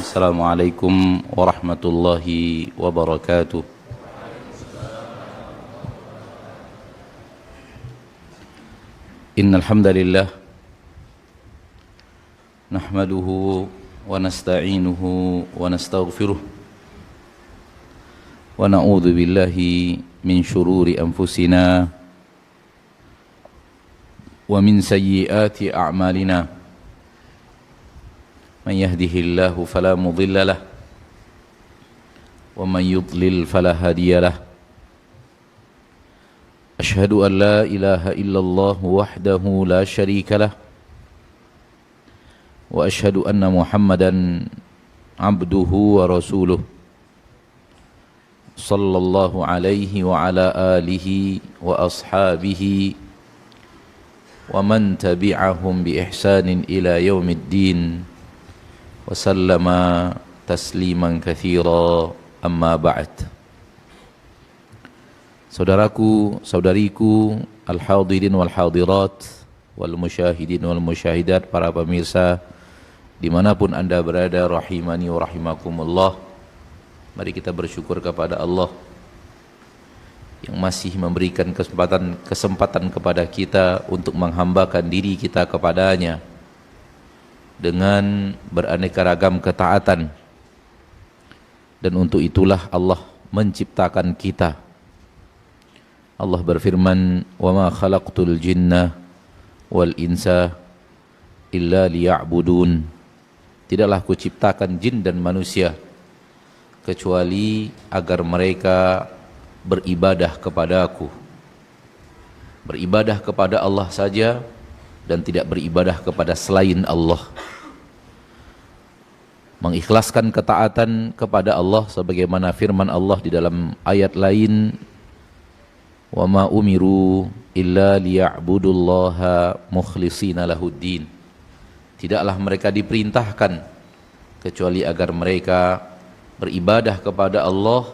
Assalamualaikum warahmatullahi wabarakatuh. Innal hamdalillah nahmaduhu wa nasta'inuhu wa nastaghfiruh wa na'udzu billahi min shururi anfusina wa min sayyiati a'malina. Man yahdihillahu fala mudilla lahu wa man yudlil fala hadiya lahu. Ashhadu an la ilaha illallah wahdahu la syarika lah wa ashhadu anna Muhammadan abduhu wa rasuluh sallallahu alaihi wa ala alihi wa ashabihi wa man tabi'ahum bi ihsanin ila yaumiddin wa sallama tasliman katsira, amma ba'd. Saudaraku, saudariku, al-hadirin wal hadirat, wal musyahidin wal musyahidat, para pemirsa dimanapun anda berada, rahimani wa rahimakumullah. Mari kita bersyukur kepada Allah yang masih memberikan kesempatan kepada kita untuk menghambakan diri kita kepadanya dengan beraneka ragam ketaatan. Dan untuk itulah Allah menciptakan kita. Allah berfirman, "Wa ma khalaqtul jinna wal insa illa liya'budun." Tidaklah kuciptakan jin dan manusia kecuali agar mereka beribadah kepadaku. Beribadah kepada Allah saja dan tidak beribadah kepada selain Allah. Mengikhlaskan ketaatan kepada Allah sebagaimana firman Allah di dalam ayat lain, "Wa ma umiru illa liya'budullaha mukhlishina lahuddin." Tidaklah mereka diperintahkan kecuali agar mereka beribadah kepada Allah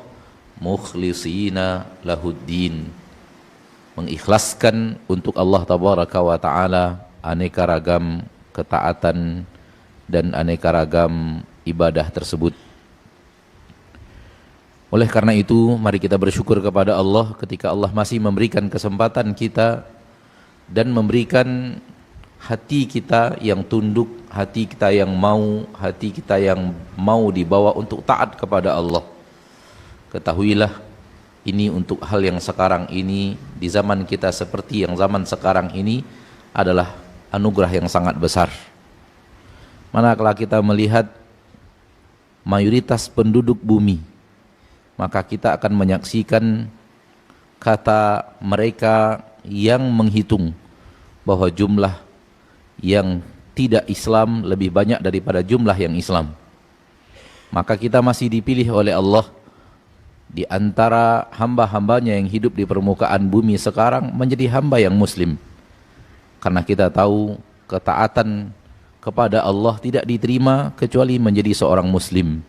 mukhlishina lahuddin, mengikhlaskan untuk Allah tabaraka wa taala aneka ragam ketaatan dan aneka ragam ibadah tersebut. Oleh karena itu, mari kita bersyukur kepada Allah ketika Allah masih memberikan kesempatan kita dan memberikan hati kita yang tunduk, hati kita yang mau dibawa untuk taat kepada Allah. Ketahuilah, ini untuk hal yang sekarang ini, di zaman kita seperti yang zaman sekarang ini, adalah anugerah yang sangat besar. Manakala kita melihat mayoritas penduduk bumi, maka kita akan menyaksikan kata mereka yang menghitung bahwa jumlah yang tidak Islam lebih banyak daripada jumlah yang Islam. Maka kita masih dipilih oleh Allah di antara hamba-hambanya yang hidup di permukaan bumi sekarang menjadi hamba yang muslim. Karena kita tahu ketaatan kepada Allah tidak diterima kecuali menjadi seorang muslim.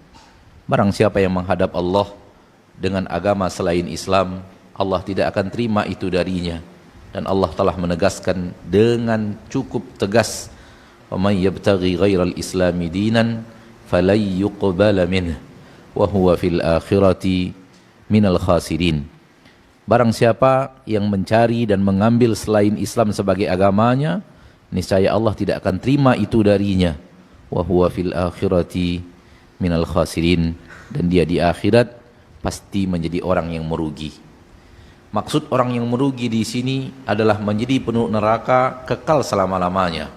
Barang siapa yang menghadap Allah dengan agama selain Islam, Allah tidak akan terima itu darinya. Dan Allah telah menegaskan dengan cukup tegas, "Wa may yabtaghi ghairal islami dinan falan yuqbala minhu wa huwa fil akhirati minal khasirin." Barang siapa yang mencari dan mengambil selain Islam sebagai agamanya, niscaya Allah tidak akan terima itu darinya. Wa huwa fil akhirati minal khasirin, dan dia di akhirat pasti menjadi orang yang merugi. Maksud orang yang merugi di sini adalah menjadi penduduk neraka kekal selama-lamanya.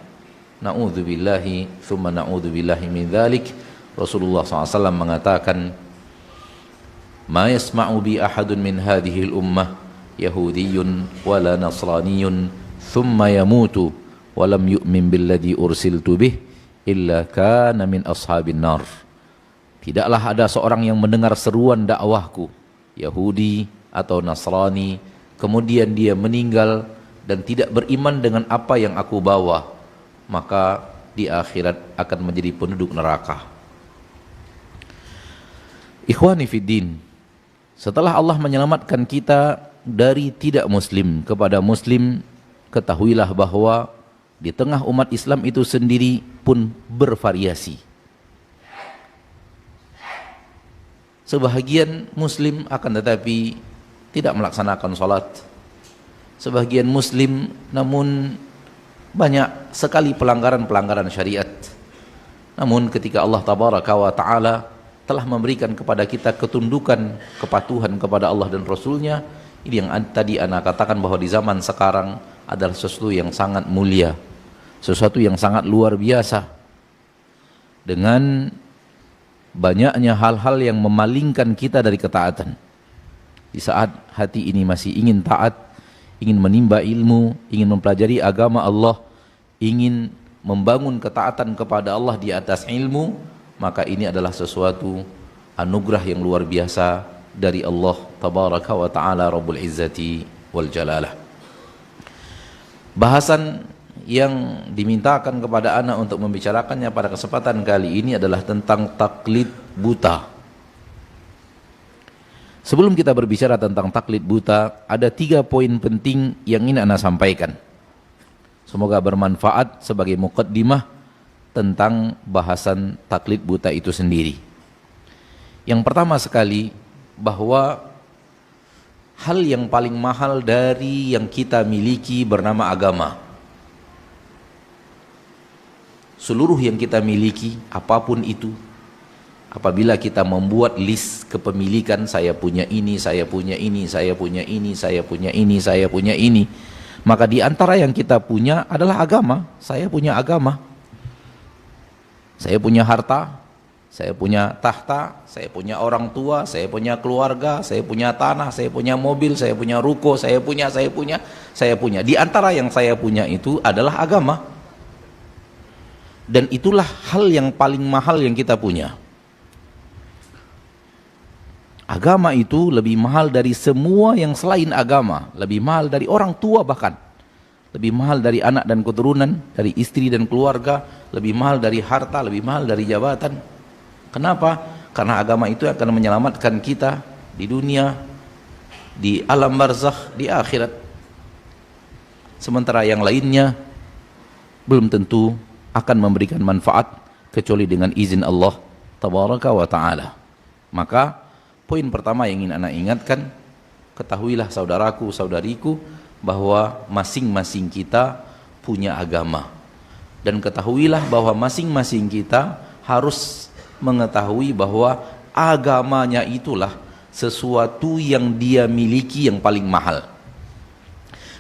Na'udzubillahi tsumma na'udzubillahi min dzalik. Rasulullah SAW mengatakan, "Ma yasma'u bi ahadun min hadhil ummah yahudiyyun wala nasraniyyun thumma yamutu walam yu'min billadhi ursiltu bih illa kana min ashabin nar." Tidaklah ada seorang yang mendengar seruan dakwahku, Yahudi atau Nasrani, kemudian dia meninggal dan tidak beriman dengan apa yang aku bawa, maka di akhirat akan menjadi penduduk neraka. Ikhwani fiddin, setelah Allah menyelamatkan kita dari tidak muslim kepada muslim, ketahuilah bahwa di tengah umat Islam itu sendiri pun bervariasi. Sebahagian muslim akan tetapi tidak melaksanakan salat. Sebahagian muslim namun banyak sekali pelanggaran-pelanggaran syariat. Namun ketika Allah tabaraka wa ta'ala telah memberikan kepada kita ketundukan, kepatuhan kepada Allah dan Rasulnya, ini yang tadi ana katakan bahwa di zaman sekarang adalah sesuatu yang sangat mulia, sesuatu yang sangat luar biasa. Dengan banyaknya hal-hal yang memalingkan kita dari ketaatan. Di saat hati ini masih ingin taat, ingin menimba ilmu, ingin mempelajari agama Allah, ingin membangun ketaatan kepada Allah di atas ilmu, maka ini adalah sesuatu anugerah yang luar biasa dari Allah tabaraka wa ta'ala Rabbul Izzati wal Jalalah. Bahasan yang dimintakan kepada anak untuk membicarakannya pada kesempatan kali ini adalah tentang taklid buta. Sebelum kita berbicara tentang taklid buta, ada 3 poin penting yang ingin anak sampaikan. Semoga bermanfaat sebagai muqaddimah tentang bahasan taklid buta itu sendiri. Yang pertama sekali, bahwa hal yang paling mahal dari yang kita miliki bernama agama. Seluruh yang kita miliki, apapun itu, apabila kita membuat list kepemilikan, saya punya ini, saya punya ini, saya punya ini, saya punya ini, saya punya ini, maka di antara yang kita punya adalah agama. Saya punya agama, saya punya harta, saya punya tahta, saya punya orang tua, saya punya keluarga, saya punya tanah, saya punya mobil, saya punya ruko, saya punya. Di antara yang saya punya itu adalah agama. Dan itulah hal yang paling mahal yang kita punya. Agama itu lebih mahal dari semua yang selain agama, lebih mahal dari orang tua bahkan, lebih mahal dari anak dan keturunan, dari istri dan keluarga, lebih mahal dari harta, lebih mahal dari jabatan. Kenapa? Karena agama itu akan menyelamatkan kita di dunia, di alam barzakh, di akhirat. Sementara yang lainnya belum tentu akan memberikan manfaat kecuali dengan izin Allah tabaraka wa ta'ala. Maka poin pertama yang ingin anak ingatkan, ketahuilah saudaraku, saudariku, bahwa masing-masing kita punya agama. Dan ketahuilah bahwa masing-masing kita harus mengetahui bahwa agamanya itulah sesuatu yang dia miliki yang paling mahal.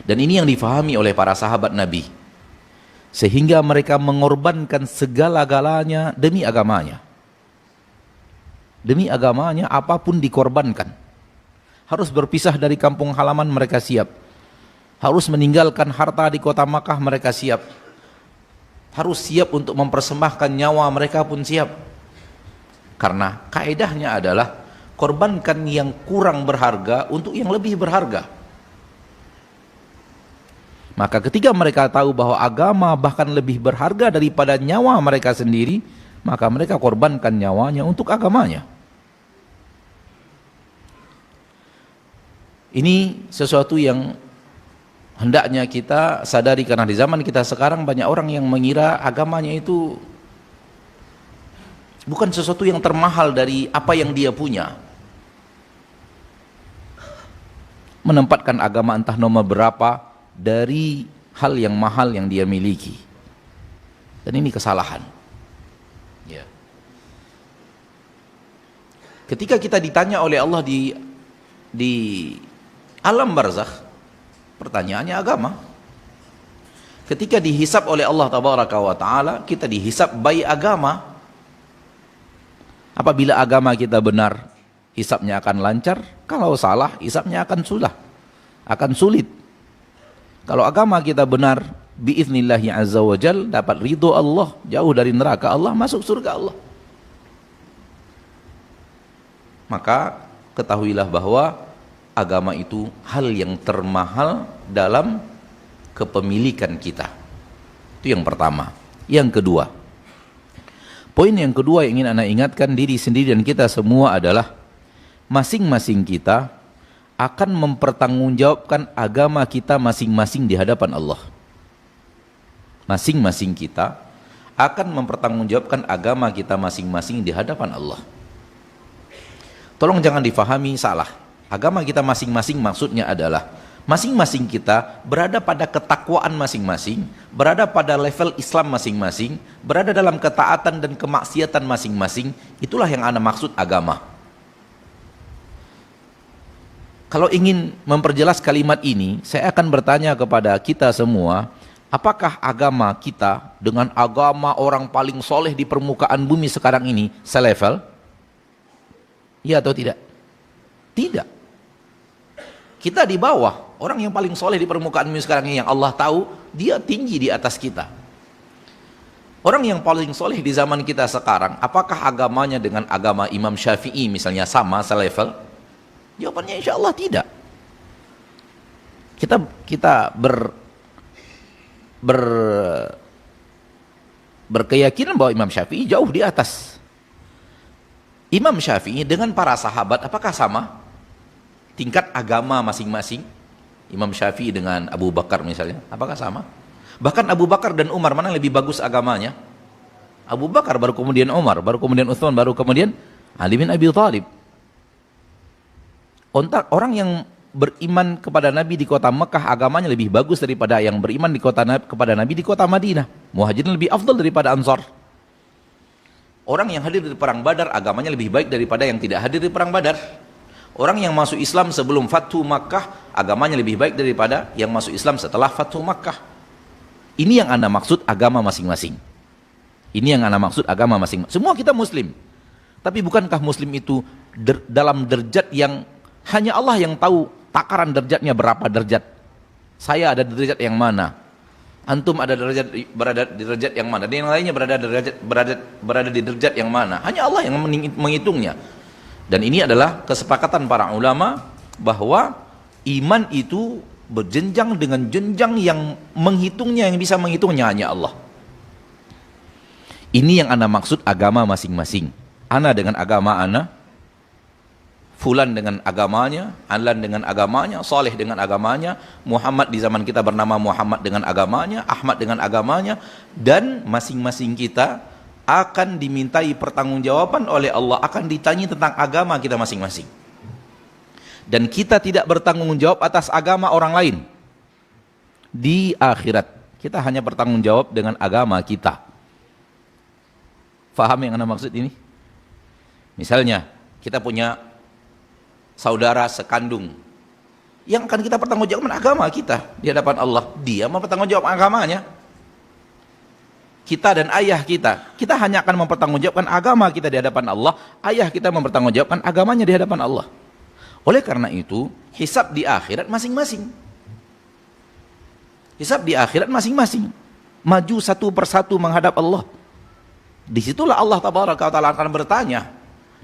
Dan ini yang difahami oleh para sahabat Nabi, sehingga mereka mengorbankan segala-galanya demi agamanya. Demi agamanya apapun dikorbankan. Harus berpisah dari kampung halaman, mereka siap. Harus meninggalkan harta di kota Makkah, mereka siap. Harus siap untuk mempersembahkan nyawa, mereka pun siap. Karena kaedahnya adalah korbankan yang kurang berharga untuk yang lebih berharga. Maka ketika mereka tahu bahwa agama bahkan lebih berharga daripada nyawa mereka sendiri, maka mereka korbankan nyawanya untuk agamanya. Ini sesuatu yang hendaknya kita sadari, karena di zaman kita sekarang banyak orang yang mengira agamanya itu bukan sesuatu yang termahal dari apa yang dia punya. Menempatkan agama entah nomor berapa dari hal yang mahal yang dia miliki. Dan ini kesalahan. Ya. Ketika kita ditanya oleh Allah di alam barzakh, pertanyaannya agama. Ketika dihisab oleh Allah tabaraka wa ta'ala, kita dihisab by agama. Apabila agama kita benar, hisabnya akan lancar. Kalau salah, hisabnya akan sulit. Kalau agama kita benar, biiznillahi azza wa jal, dapat ridho Allah, jauh dari neraka Allah, masuk surga Allah. Maka ketahuilah bahwa agama itu hal yang termahal dalam kepemilikan kita. Itu yang pertama. Yang kedua, poin yang kedua yang ingin anak ingatkan diri sendiri dan kita semua adalah masing-masing kita akan mempertanggungjawabkan agama kita masing-masing di hadapan Allah. Masing-masing kita akan mempertanggungjawabkan agama kita masing-masing di hadapan Allah. Tolong jangan difahami salah. Agama kita masing-masing maksudnya adalah masing-masing kita berada pada ketakwaan masing-masing, berada pada level Islam masing-masing, berada dalam ketaatan dan kemaksiatan masing-masing. Itulah yang ana maksud agama. Kalau ingin memperjelas kalimat ini, saya akan bertanya kepada kita semua, apakah agama kita dengan agama orang paling soleh di permukaan bumi sekarang ini selevel? Ya atau tidak? Tidak. Kita di bawah. Orang yang paling soleh di permukaan bumi sekarang ini yang Allah tahu, dia tinggi di atas kita. Orang yang paling soleh di zaman kita sekarang, apakah agamanya dengan agama Imam Syafi'i misalnya sama selevel? Jawabannya insya Allah tidak. Kita berkeyakinan bahwa Imam Syafi'i jauh di atas. Imam Syafi'i dengan para sahabat apakah sama tingkat agama masing-masing? Imam Syafi'i dengan Abu Bakar misalnya, apakah sama? Bahkan Abu Bakar dan Umar, mana yang lebih bagus agamanya? Abu Bakar, baru kemudian Umar, baru kemudian Utsman, baru kemudian Ali bin Abi Thalib. Orang yang beriman kepada Nabi di kota Mekah, agamanya lebih bagus daripada yang beriman kepada Nabi di kota Madinah. Muhajirin lebih afdal daripada Ansar. Orang yang hadir di perang Badar, agamanya lebih baik daripada yang tidak hadir di perang Badar. Orang yang masuk Islam sebelum Fathu Makkah, agamanya lebih baik daripada yang masuk Islam setelah Fathu Makkah. Ini yang Anda maksud agama masing-masing. Ini yang Anda maksud agama masing-masing. Semua kita Muslim. Tapi bukankah Muslim itu dalam derajat yang hanya Allah yang tahu takaran derajatnya berapa derajat? Saya ada derajat yang mana? Antum ada berada di derajat yang mana? Dan yang lainnya berada di derajat yang mana? Hanya Allah yang menghitungnya. Dan ini adalah kesepakatan para ulama bahwa iman itu berjenjang dengan jenjang yang menghitungnya, yang bisa menghitungnya hanya Allah. Ini yang Anda maksud agama masing-masing. Ana dengan agama ana, Fulan dengan agamanya, Alan dengan agamanya, Saleh dengan agamanya, Muhammad di zaman kita bernama Muhammad dengan agamanya, Ahmad dengan agamanya, dan masing-masing kita akan dimintai pertanggungjawaban oleh Allah, akan ditanya tentang agama kita masing-masing. Dan kita tidak bertanggung jawab atas agama orang lain. Di akhirat, kita hanya bertanggung jawab dengan agama kita. Faham yang Anda maksud ini? Misalnya, kita punya saudara sekandung yang akan kita pertanggungjawabkan agama kita di hadapan Allah. Dia mempertanggungjawabkan agamanya. Kita dan ayah kita hanya akan mempertanggungjawabkan agama kita di hadapan Allah. Ayah kita mempertanggungjawabkan agamanya di hadapan Allah. Oleh karena itu, hisab di akhirat masing-masing. Hisab di akhirat masing-masing. Maju satu persatu menghadap Allah. Disitulah Allah Tabaraka wa Ta'ala akan bertanya.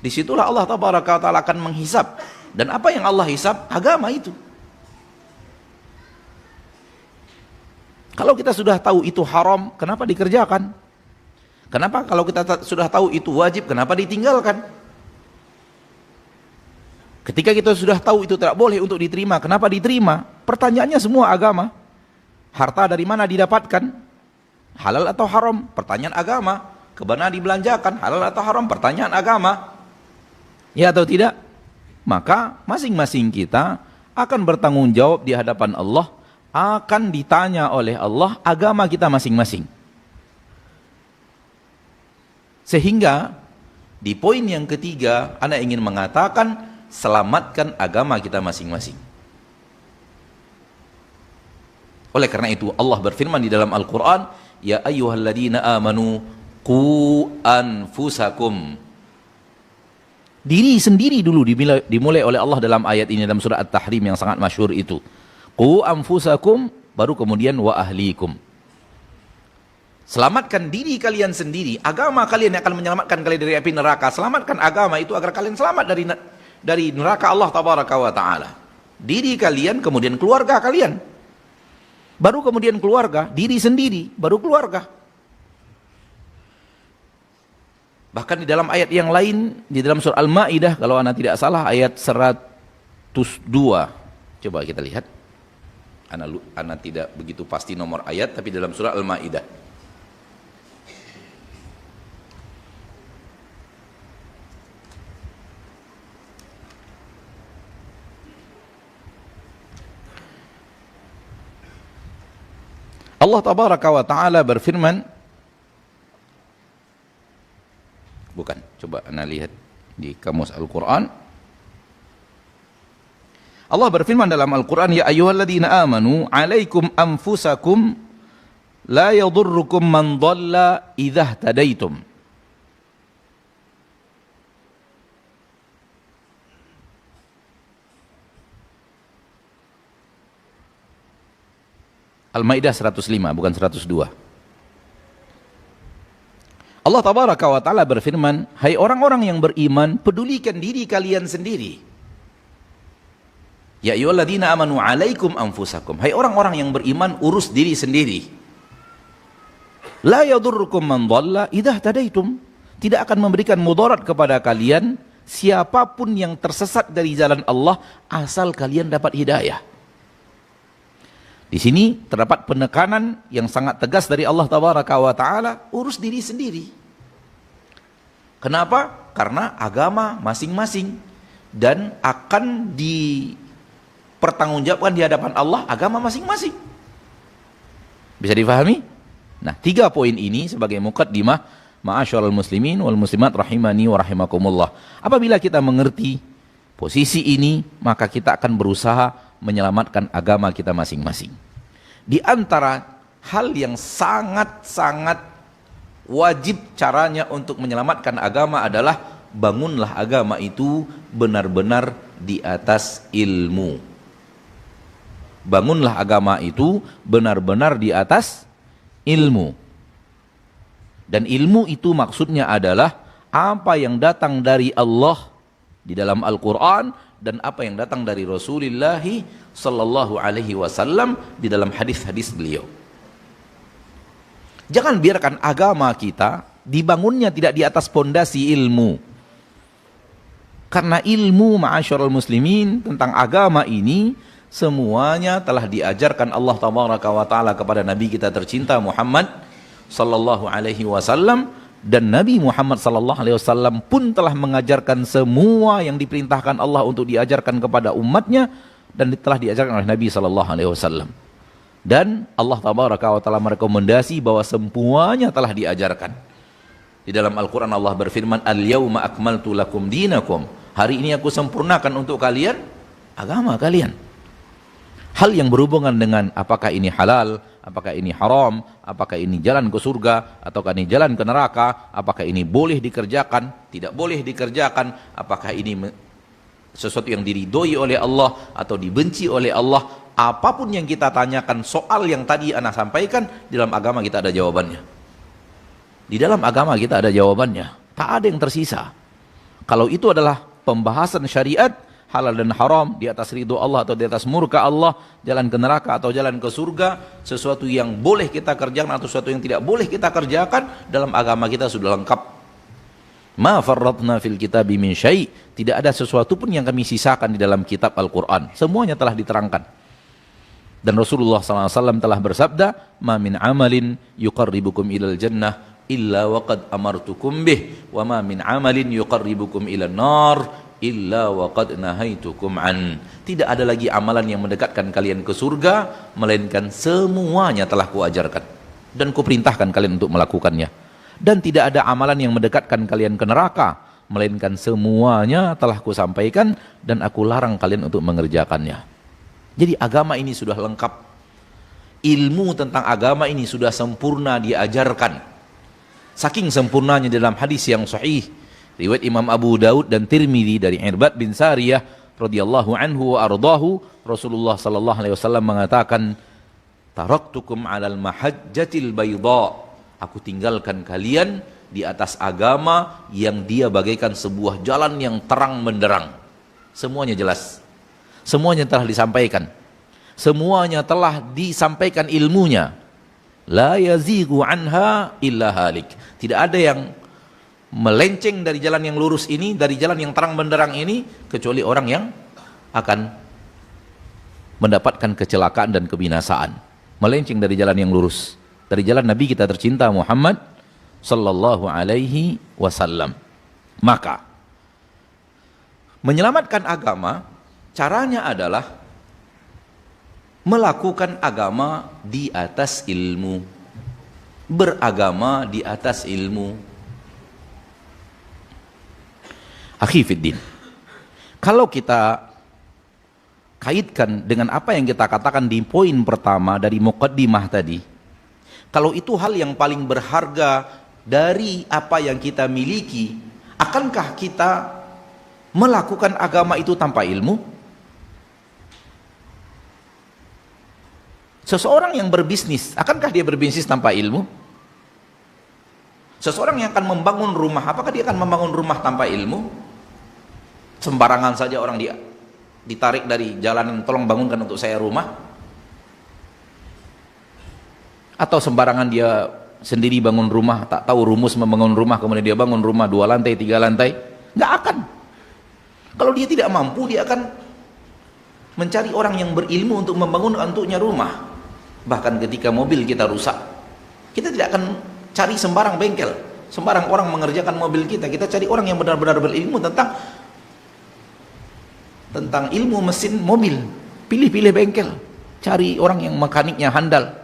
Disitulah Allah Tabaraka wa Ta'ala akan menghisab. Dan apa yang Allah hisab? Agama itu. Kalau kita sudah tahu itu haram, kenapa dikerjakan? Kenapa kalau kita sudah tahu itu wajib, kenapa ditinggalkan? Ketika kita sudah tahu itu tidak boleh untuk diterima, kenapa diterima? Pertanyaannya semua agama. Harta dari mana didapatkan? Halal atau haram? Pertanyaan agama. Kemana dibelanjakan? Halal atau haram? Pertanyaan agama. Ya atau tidak? Maka masing-masing kita akan bertanggung jawab di hadapan Allah, akan ditanya oleh Allah agama kita masing-masing. Sehingga di poin yang ketiga, Anda ingin mengatakan selamatkan agama kita masing-masing. Oleh karena itu Allah berfirman di dalam Al-Quran, ya ayyuhalladzina amanu qu anfusakum. Diri sendiri dulu dimulai oleh Allah dalam ayat ini, dalam surah At-Tahrim yang sangat masyhur itu. Qu anfusakum, baru kemudian wa ahlikum. Selamatkan diri kalian sendiri, agama kalian yang akan menyelamatkan kalian dari api neraka. Selamatkan agama itu agar kalian selamat dari neraka Allah Tabaraka wa Ta'ala. Diri kalian, kemudian keluarga kalian. Baru kemudian keluarga, diri sendiri, baru keluarga. Bahkan di dalam ayat yang lain, di dalam surah Al-Ma'idah, kalau Anda tidak salah, ayat 102. Coba kita lihat. Anda tidak begitu pasti nomor ayat, tapi dalam surah Al-Ma'idah. Allah tabaraka wa ta'ala berfirman, bukan, coba anda lihat di kamus Al-Quran. Allah berfirman dalam Al-Quran, ya ayyuhalladzina amanu alaikum anfusakum la yadurrukum man dhalla idza ihtadaitum. Al-Maidah 105, bukan 102. Allah tabaraka wa ta'ala berfirman, hai orang-orang yang beriman, pedulikan diri kalian sendiri. Ya ayyuhalladzina amanu alaikum anfusakum. Hai orang-orang yang beriman, urus diri sendiri. La yadurrukum man dhalla idza ihtadaitum. Tidak akan memberikan mudarat kepada kalian siapapun yang tersesat dari jalan Allah asal kalian dapat hidayah. Di sini terdapat penekanan yang sangat tegas dari Allah tabaraka wa ta'ala, urus diri sendiri. Kenapa? Karena agama masing-masing dan akan dipertanggungjawabkan di hadapan Allah agama masing-masing. Bisa difahami? Nah, 3 poin ini sebagai muqaddimah, ma'asyiral muslimin wal muslimat rahimani wa rahimakumullah. Apabila kita mengerti posisi ini, maka kita akan berusaha menyelamatkan agama kita masing-masing. Di antara hal yang sangat-sangat wajib caranya untuk menyelamatkan agama adalah bangunlah agama itu benar-benar di atas ilmu. Bangunlah agama itu benar-benar di atas ilmu. Dan ilmu itu maksudnya adalah apa yang datang dari Allah di dalam Al-Quran dan apa yang datang dari Rasulullah sallallahu alaihi wasallam di dalam hadis-hadis beliau. Jangan biarkan agama kita dibangunnya tidak di atas pondasi ilmu. Karena ilmu, ma'asyiral muslimin, tentang agama ini semuanya telah diajarkan Allah tabaraka wa taala kepada Nabi kita tercinta Muhammad sallallahu alaihi wasallam, dan Nabi Muhammad sallallahu alaihi wasallam pun telah mengajarkan semua yang diperintahkan Allah untuk diajarkan kepada umatnya dan telah diajarkan oleh Nabi sallallahu alaihi wasallam. Dan Allah tabaraka wa taala merekomendasi bahwa semuanya telah diajarkan. Di dalam Al-Qur'an Allah berfirman, "Al-yauma akmaltu lakum dinakum." Hari ini aku sempurnakan untuk kalian agama kalian. Hal yang berhubungan dengan apakah ini halal, apakah ini haram, apakah ini jalan ke surga, ataukah ini jalan ke neraka, apakah ini boleh dikerjakan, tidak boleh dikerjakan, apakah ini sesuatu yang diridhoi oleh Allah atau dibenci oleh Allah, apapun yang kita tanyakan soal yang tadi ana sampaikan, di dalam agama kita ada jawabannya. Di dalam agama kita ada jawabannya, tak ada yang tersisa. Kalau itu adalah pembahasan syariat, halal dan haram, di atas ridho Allah atau di atas murka Allah, jalan ke neraka atau jalan ke surga, sesuatu yang boleh kita kerjakan atau sesuatu yang tidak boleh kita kerjakan, dalam agama kita sudah lengkap. Ma farratna fil kitabi min syai', tidak ada sesuatu pun yang kami sisakan di dalam kitab Al-Quran, semuanya telah diterangkan. Dan Rasulullah SAW telah bersabda, ma min amalin yuqarribukum ilal jannah illa waqad amartukum bih, wa ma min amalin yuqarribukum ilan nar illa waqad nahaitukum an. Tidak ada lagi amalan yang mendekatkan kalian ke surga melainkan semuanya telah kuajarkan dan kuperintahkan kalian untuk melakukannya. Dan tidak ada amalan yang mendekatkan kalian ke neraka melainkan semuanya telah kusampaikan dan aku larang kalian untuk mengerjakannya. Jadi agama ini sudah lengkap. Ilmu tentang agama ini sudah sempurna diajarkan. Saking sempurnanya dalam hadis yang sahih riwayat Imam Abu Daud dan Tirmidzi dari Irbad bin Sariyah radhiyallahu anhu wa ardahu, Rasulullah sallallahu alaihi wasallam mengatakan, taraktukum 'alal mahajjatil bayda, aku tinggalkan kalian di atas agama yang dia bagaikan sebuah jalan yang terang benderang. Semuanya jelas, semuanya telah disampaikan, semuanya telah disampaikan ilmunya. La yazighu anha illa halik, tidak ada yang melenceng dari jalan yang lurus ini, dari jalan yang terang benderang ini, kecuali orang yang akan mendapatkan kecelakaan dan kebinasaan. Melenceng dari jalan yang lurus, dari jalan Nabi kita tercinta Muhammad sallallahu alaihi wasallam. Maka menyelamatkan agama caranya adalah melakukan agama di atas ilmu, beragama di atas ilmu. Akhi fiddin, kalau kita kaitkan dengan apa yang kita katakan di poin pertama dari muqaddimah tadi, kalau itu hal yang paling berharga dari apa yang kita miliki, akankah kita melakukan agama itu tanpa ilmu? Seseorang yang berbisnis, akankah dia berbisnis tanpa ilmu? Seseorang yang akan membangun rumah, apakah dia akan membangun rumah tanpa ilmu? Sembarangan saja orang dia ditarik dari jalanan, tolong bangunkan untuk saya rumah. Atau sembarangan dia sendiri bangun rumah, tak tahu rumus membangun rumah, kemudian dia bangun rumah 2 lantai, 3 lantai. Nggak akan. Kalau dia tidak mampu, dia akan mencari orang yang berilmu untuk membangun untuknya rumah. Bahkan ketika mobil kita rusak, kita tidak akan cari sembarang bengkel, sembarang orang mengerjakan mobil kita. Kita cari orang yang benar-benar berilmu tentang ilmu mesin mobil. Pilih-pilih bengkel, cari orang yang mekaniknya handal.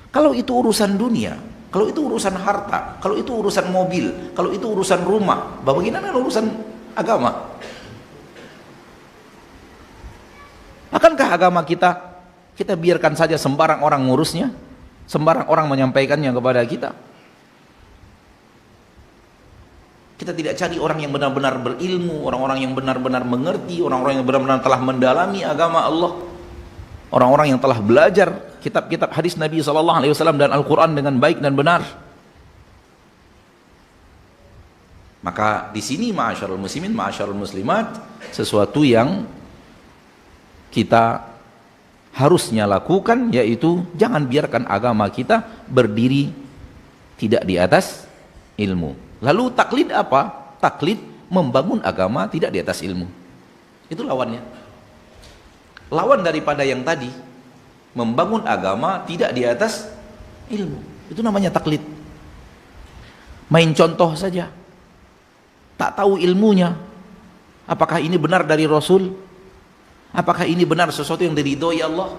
Kalau itu urusan dunia, kalau itu urusan harta, kalau itu urusan mobil, kalau itu urusan rumah, bagaimana urusan agama? Akankah agama kita biarkan saja sembarang orang ngurusnya, sembarang orang menyampaikannya kepada kita? Kita tidak cari orang yang benar-benar berilmu, orang-orang yang benar-benar mengerti, orang-orang yang benar-benar telah mendalami agama Allah, orang-orang yang telah belajar kitab-kitab hadis Nabi SAW dan Al-Quran dengan baik dan benar. Maka di sini ma'asyarul muslimin, ma'asyarul muslimat, sesuatu yang kita harusnya lakukan, yaitu jangan biarkan agama kita berdiri tidak di atas ilmu. Lalu taklid apa? Taklid membangun agama tidak di atas ilmu. Itu lawannya. Lawan daripada yang tadi, membangun agama tidak di atas ilmu. Itu namanya taklid. Main contoh saja, tak tahu ilmunya. Apakah ini benar dari Rasul? Apakah ini benar sesuatu yang diridhoi Allah?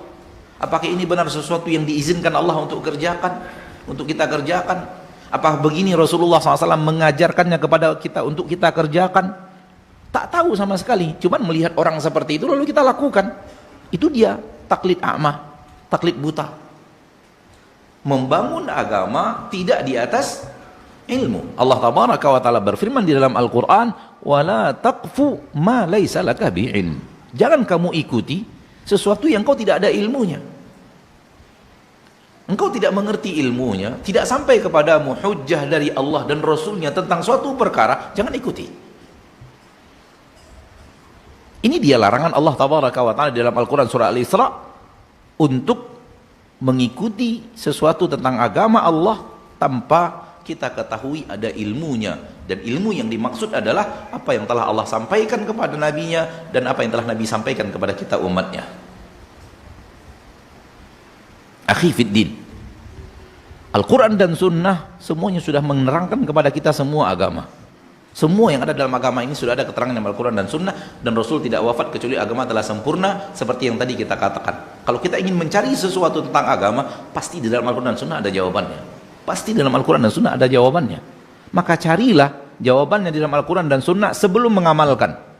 Apakah ini benar sesuatu yang diizinkan Allah untuk kerjakan, untuk kita kerjakan? Apakah begini Rasulullah SAW mengajarkannya kepada kita untuk kita kerjakan? Tak tahu sama sekali, cuman melihat orang seperti itu lalu kita lakukan. Itu dia taklid a'ma, taklid buta. Membangun agama tidak di atas ilmu. Allah tabaraka wa taala berfirman di dalam Al-Qur'an, "Wala taqfu ma laisa laka bi'ilm." Jangan kamu ikuti sesuatu yang kau tidak ada ilmunya. Engkau tidak mengerti ilmunya, tidak sampai kepadamu hujjah dari Allah dan Rasulnya tentang suatu perkara, jangan ikuti. Ini dia larangan Allah tabaraka wa ta'ala dalam Al-Quran surah Al-Isra untuk mengikuti sesuatu tentang agama Allah tanpa kita ketahui ada ilmunya. Dan ilmu yang dimaksud adalah apa yang telah Allah sampaikan kepada nabinya dan apa yang telah Nabi sampaikan kepada kita umatnya. Akhi fiddin, Al-Quran dan Sunnah semuanya sudah menerangkan kepada kita semua agama. Semua yang ada dalam agama ini sudah ada keterangan dalam Al-Quran dan Sunnah, dan Rasul tidak wafat kecuali agama telah sempurna seperti yang tadi kita katakan. Kalau kita ingin mencari sesuatu tentang agama, pasti di dalam Al-Quran dan Sunnah ada jawabannya. Pasti dalam Al-Quran dan Sunnah ada jawabannya. Maka carilah jawabannya di dalam Al-Quran dan Sunnah sebelum mengamalkan.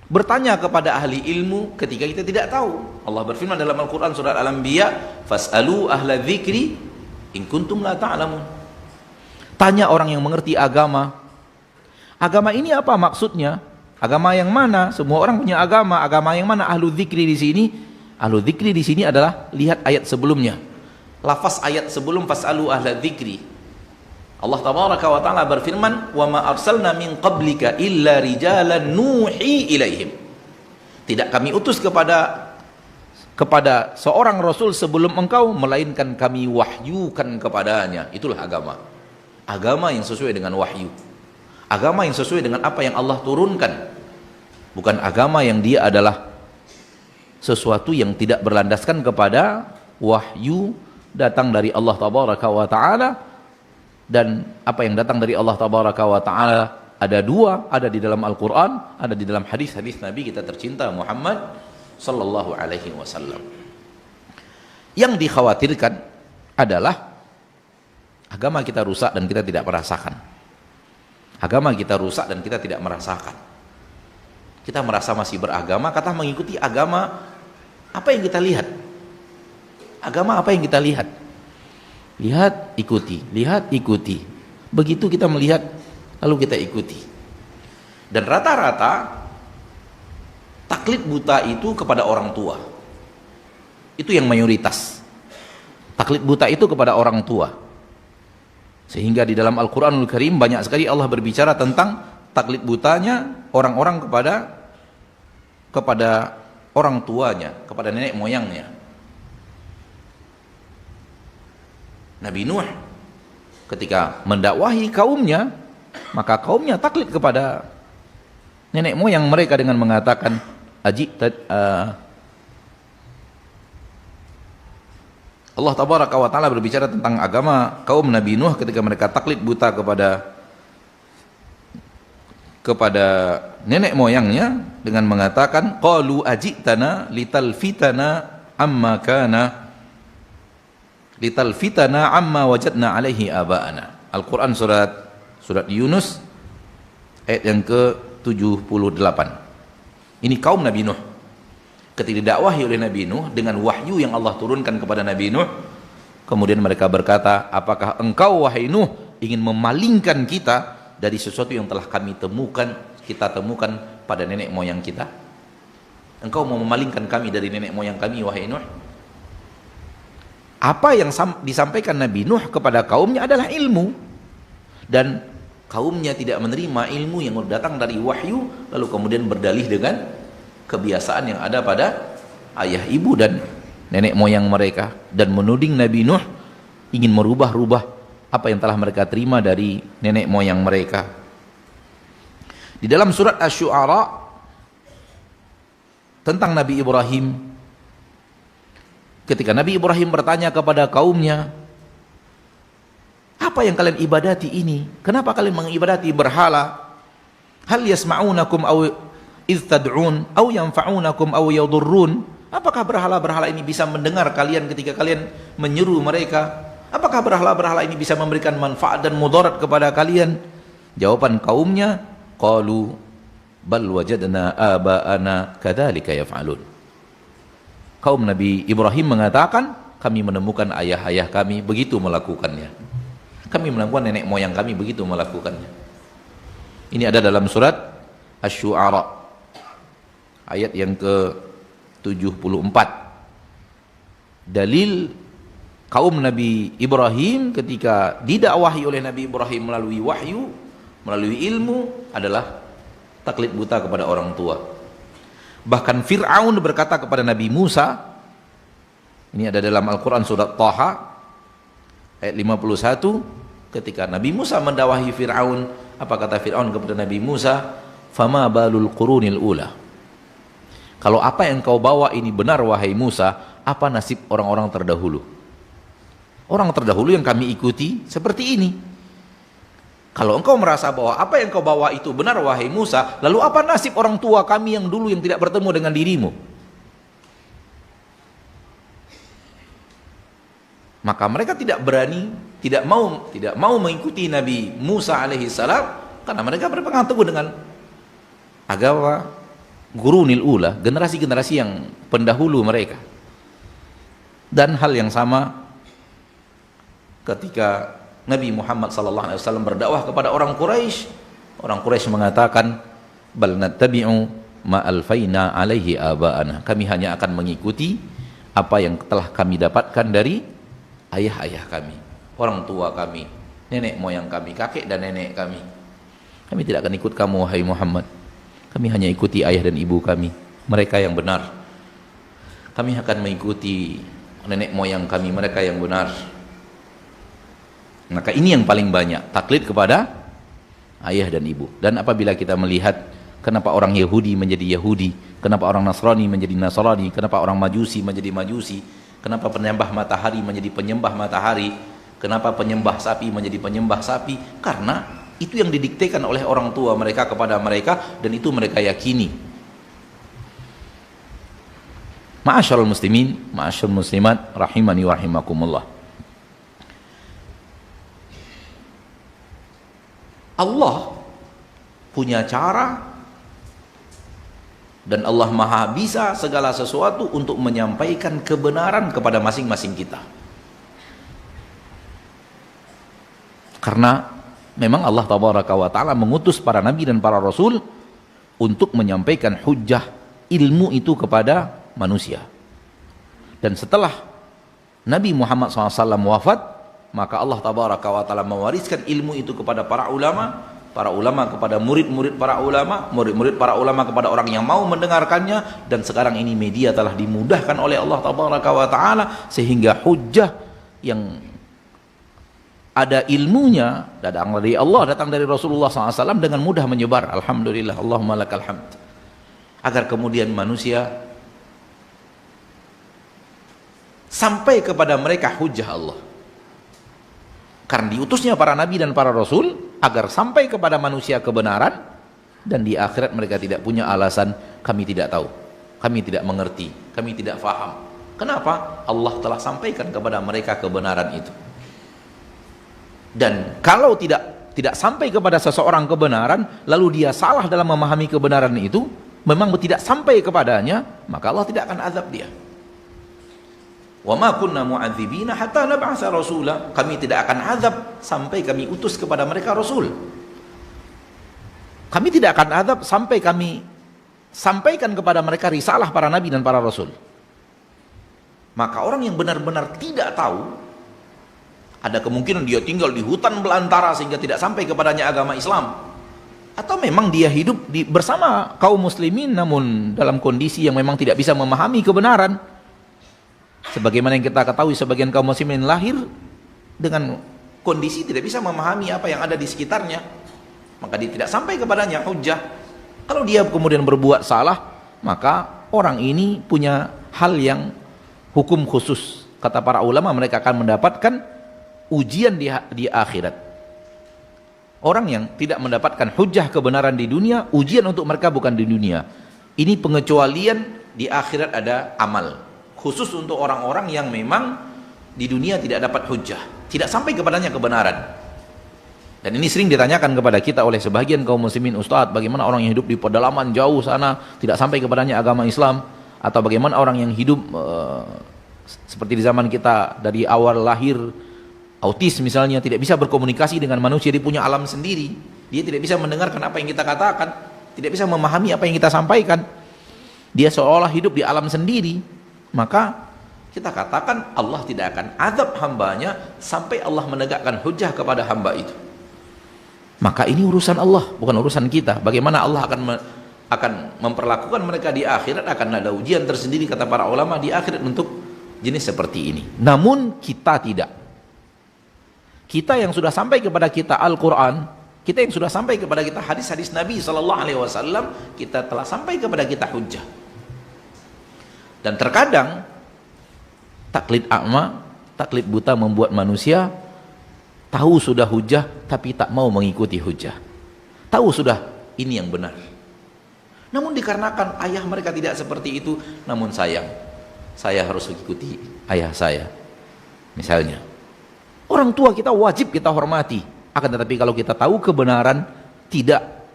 Bertanya kepada ahli ilmu ketika kita tidak tahu. Allah berfirman dalam Al-Quran surah Al-Anbiya, "Fas'alu ahla dzikri in kuntum la ta'lamun." Tanya orang yang mengerti agama. Agama ini apa maksudnya? Agama yang mana? Semua orang punya agama. Agama yang mana? Ahlu dzikri di sini. Ahlu dzikri di sini adalah lihat ayat sebelumnya. Lafaz ayat sebelum fas'alu ahla dzikri. Allah tabaraka wa ta'ala berfirman, "Wa ma arsalna min qablika illa rijalan nuhi ilaihim." Tidak kami utus kepada seorang rasul sebelum engkau, melainkan kami wahyukan kepadanya. Itulah agama. Agama yang sesuai dengan wahyu. Agama yang sesuai dengan apa yang Allah turunkan. Bukan agama yang dia adalah sesuatu yang tidak berlandaskan kepada wahyu datang dari Allah tabaraka wa ta'ala. Dan apa yang datang dari Allah tabaraka wa ta'ala ada dua, ada di dalam Al-Quran, ada di dalam hadis-hadis Nabi kita tercinta Muhammad sallallahu alaihi wasallam. Yang dikhawatirkan adalah agama kita rusak dan kita tidak merasakan. Agama kita rusak dan kita tidak merasakan. Kita merasa masih beragama, kata mengikuti agama apa yang kita lihat. Agama apa yang kita lihat. Lihat, ikuti, lihat, ikuti. Begitu kita melihat, lalu kita ikuti. Dan rata-rata taklid buta itu kepada orang tua. Itu yang mayoritas. Taklid buta itu kepada orang tua. Sehingga di dalam Al-Quranul Karim banyak sekali Allah berbicara tentang taklid butanya orang-orang kepada orang tuanya, kepada nenek moyangnya. Nabi Nuh ketika mendakwahi kaumnya, maka kaumnya taklid kepada nenek moyang mereka dengan mengatakan Allah tabaraka wa ta'ala berbicara tentang agama kaum Nabi Nuh ketika mereka taklid buta kepada nenek moyangnya dengan mengatakan qalu ajitana litalfitana amma wajadna alaihi aba'ana. Al-Quran surat Yunus ayat yang ke-78. Ini kaum Nabi Nuh ketika didakwahi oleh Nabi Nuh dengan wahyu yang Allah turunkan kepada Nabi Nuh, kemudian mereka berkata, apakah engkau wahai Nuh ingin memalingkan kita dari sesuatu yang telah kita temukan pada nenek moyang kita? Engkau mau memalingkan kami dari nenek moyang kami wahai Nuh? Apa yang disampaikan Nabi Nuh kepada kaumnya adalah ilmu, dan kaumnya tidak menerima ilmu yang datang dari wahyu, lalu kemudian berdalih dengan kebiasaan yang ada pada ayah ibu dan nenek moyang mereka, dan menuding Nabi Nuh ingin merubah-rubah apa yang telah mereka terima dari nenek moyang mereka. Di dalam surat Asy-Syu'ara tentang Nabi Ibrahim, ketika Nabi Ibrahim bertanya kepada kaumnya, apa yang kalian ibadati ini? Kenapa kalian mengibadati berhala? Hal yasma'unakum aw idh tad'un aw yanfa'unakum aw yadurrun? Apakah berhala-berhala ini bisa mendengar kalian ketika kalian menyeru mereka? Apakah berhala-berhala ini bisa memberikan manfaat dan mudarat kepada kalian? Jawaban kaumnya, qalu bal wajadna aba'ana kadzalika yaf'alun. Kaum Nabi Ibrahim mengatakan, kami menemukan ayah-ayah kami begitu melakukannya. Kami menemukan nenek moyang kami begitu melakukannya. Ini ada dalam surat Asy-Syu'ara ayat yang ke-74. Dalil kaum Nabi Ibrahim ketika didakwahi oleh Nabi Ibrahim melalui wahyu, melalui ilmu, adalah taklid buta kepada orang tua. Bahkan Fir'aun berkata kepada Nabi Musa, ini ada dalam Al-Quran surat Taha ayat 51, ketika Nabi Musa mendakwahi Fir'aun, apa kata Fir'aun kepada Nabi Musa? Fama balul qurunil ula. Kalau apa yang kau bawa ini benar wahai Musa, apa nasib orang-orang terdahulu? Orang terdahulu yang kami ikuti seperti ini. Kalau engkau merasa bahwa apa yang kau bawa itu benar wahai Musa, lalu apa nasib orang tua kami yang dulu yang tidak bertemu dengan dirimu? Maka mereka tidak berani, tidak mau mengikuti Nabi Musa alaihi salam, karena mereka berpegang teguh dengan agama Qurunil ula, generasi-generasi yang pendahulu mereka. Dan hal yang sama ketika Nabi Muhammad SAW berdakwah kepada orang Quraisy mengatakan, bal nattabi'u ma alfaina alaihi aba'ana. Kami hanya akan mengikuti apa yang telah kami dapatkan dari ayah-ayah kami, orang tua kami, nenek moyang kami, kakek dan nenek kami. Kami tidak akan ikut kamu wahai Muhammad. Kami hanya ikuti ayah dan ibu kami, mereka yang benar. Kami akan mengikuti nenek moyang kami, mereka yang benar. Maka ini yang paling banyak, taklid kepada ayah dan ibu. Dan apabila kita melihat kenapa orang Yahudi menjadi Yahudi, kenapa orang Nasrani menjadi Nasrani, kenapa orang Majusi menjadi Majusi, kenapa penyembah matahari menjadi penyembah matahari, kenapa penyembah sapi menjadi penyembah sapi, karena itu yang didiktekan oleh orang tua mereka kepada mereka, dan itu mereka yakini. Ma'asyiral muslimin, ma'asyiral muslimat, rahimani wa rahimakumullah. Allah punya cara dan Allah maha bisa segala sesuatu untuk menyampaikan kebenaran kepada masing-masing kita. Karena memang Allah tabaraka wa ta'ala mengutus para nabi dan para rasul untuk menyampaikan hujjah ilmu itu kepada manusia. Dan setelah Nabi Muhammad SAW wafat, maka Allah tabaraka wa ta'ala mewariskan ilmu itu kepada para ulama kepada murid-murid para ulama, murid-murid para ulama kepada orang yang mau mendengarkannya. Dan sekarang ini media telah dimudahkan oleh Allah tabaraka wa ta'ala, sehingga hujjah yang ada ilmunya datang dari Allah, datang dari Rasulullah SAW dengan mudah menyebar. Alhamdulillah, Allahumma lakal hamd. Agar kemudian manusia sampai kepada mereka hujjah Allah. Karena diutusnya para nabi dan para rasul agar sampai kepada manusia kebenaran, dan di akhirat mereka tidak punya alasan kami tidak tahu, kami tidak mengerti, kami tidak faham. Kenapa? Allah telah sampaikan kepada mereka kebenaran itu. Dan kalau tidak sampai kepada seseorang kebenaran, lalu dia salah dalam memahami kebenaran itu, memang tidak sampai kepadanya, maka Allah tidak akan azab dia. Wa ma kunna mu'adzibina hatta nab'atsa rasula. Kami tidak akan azab sampai kami utus kepada mereka rasul. Kami tidak akan azab sampai kami sampaikan kepada mereka risalah para nabi dan para rasul. Maka orang yang benar-benar tidak tahu, ada kemungkinan dia tinggal di hutan belantara sehingga tidak sampai kepadanya agama Islam. Atau memang dia hidup bersama kaum muslimin namun dalam kondisi yang memang tidak bisa memahami kebenaran. Sebagaimana yang kita ketahui, sebagian kaum muslimin lahir dengan kondisi tidak bisa memahami apa yang ada di sekitarnya, maka dia tidak sampai kepadanya hujjah. Kalau dia kemudian berbuat salah, maka orang ini punya hal yang hukum khusus. Kata para ulama, mereka akan mendapatkan ujian di akhirat. Orang yang tidak mendapatkan hujjah kebenaran di dunia, ujian untuk mereka bukan di dunia. Ini pengecualian, di akhirat ada amal khusus untuk orang-orang yang memang di dunia tidak dapat hujjah, tidak sampai kepadanya kebenaran. Dan ini sering ditanyakan kepada kita oleh sebagian kaum muslimin, Ustadz, bagaimana orang yang hidup di pedalaman jauh sana tidak sampai kepadanya agama Islam, atau bagaimana orang yang hidup seperti di zaman kita, dari awal lahir autis misalnya, tidak bisa berkomunikasi dengan manusia, dia punya alam sendiri, dia tidak bisa mendengarkan apa yang kita katakan, tidak bisa memahami apa yang kita sampaikan, dia seolah hidup di alam sendiri. Maka kita katakan Allah tidak akan azab hambanya sampai Allah menegakkan hujjah kepada hamba itu. Maka ini urusan Allah, bukan urusan kita. Bagaimana Allah akan memperlakukan mereka di akhirat, akan ada ujian tersendiri kata para ulama di akhirat untuk jenis seperti ini. Namun kita tidak. Kita yang sudah sampai kepada kita Al-Quran, kita yang sudah sampai kepada kita hadis-hadis Nabi SAW, kita telah sampai kepada kita hujjah. Dan terkadang taklid a'ma, taklid buta membuat manusia tahu sudah hujjah tapi tak mau mengikuti hujjah. Tahu sudah ini yang benar, namun dikarenakan ayah mereka tidak seperti itu, namun sayang, saya harus mengikuti ayah saya. Misalnya, orang tua kita wajib kita hormati, akan tetapi kalau kita tahu kebenaran, tidak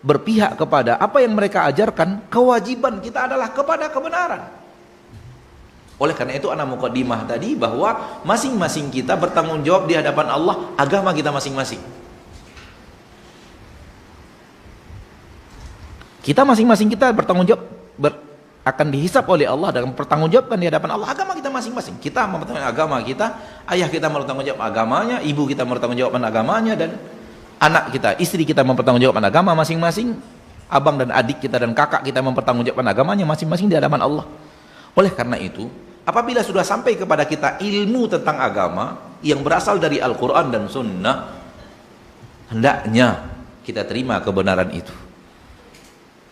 berpihak kepada apa yang mereka ajarkan, kewajiban kita adalah kepada kebenaran. Oleh karena itu ana muqaddimah tadi bahwa masing-masing kita bertanggung jawab di hadapan Allah agama kita masing-masing. Kita masing-masing kita bertanggung jawab, akan dihisap oleh Allah dan bertanggungjawabkan di hadapan Allah agama kita masing-masing. Kita mempertanggungjawabkan agama kita, ayah kita bertanggungjawab agamanya, ibu kita bertanggungjawabkan agamanya, dan anak kita, istri kita mempertanggungjawabkan agama masing-masing, abang dan adik kita dan kakak kita mempertanggungjawabkan agamanya masing-masing di hadapan Allah. Oleh karena itu, apabila sudah sampai kepada kita ilmu tentang agama yang berasal dari Al-Quran dan Sunnah, hendaknya kita terima kebenaran itu.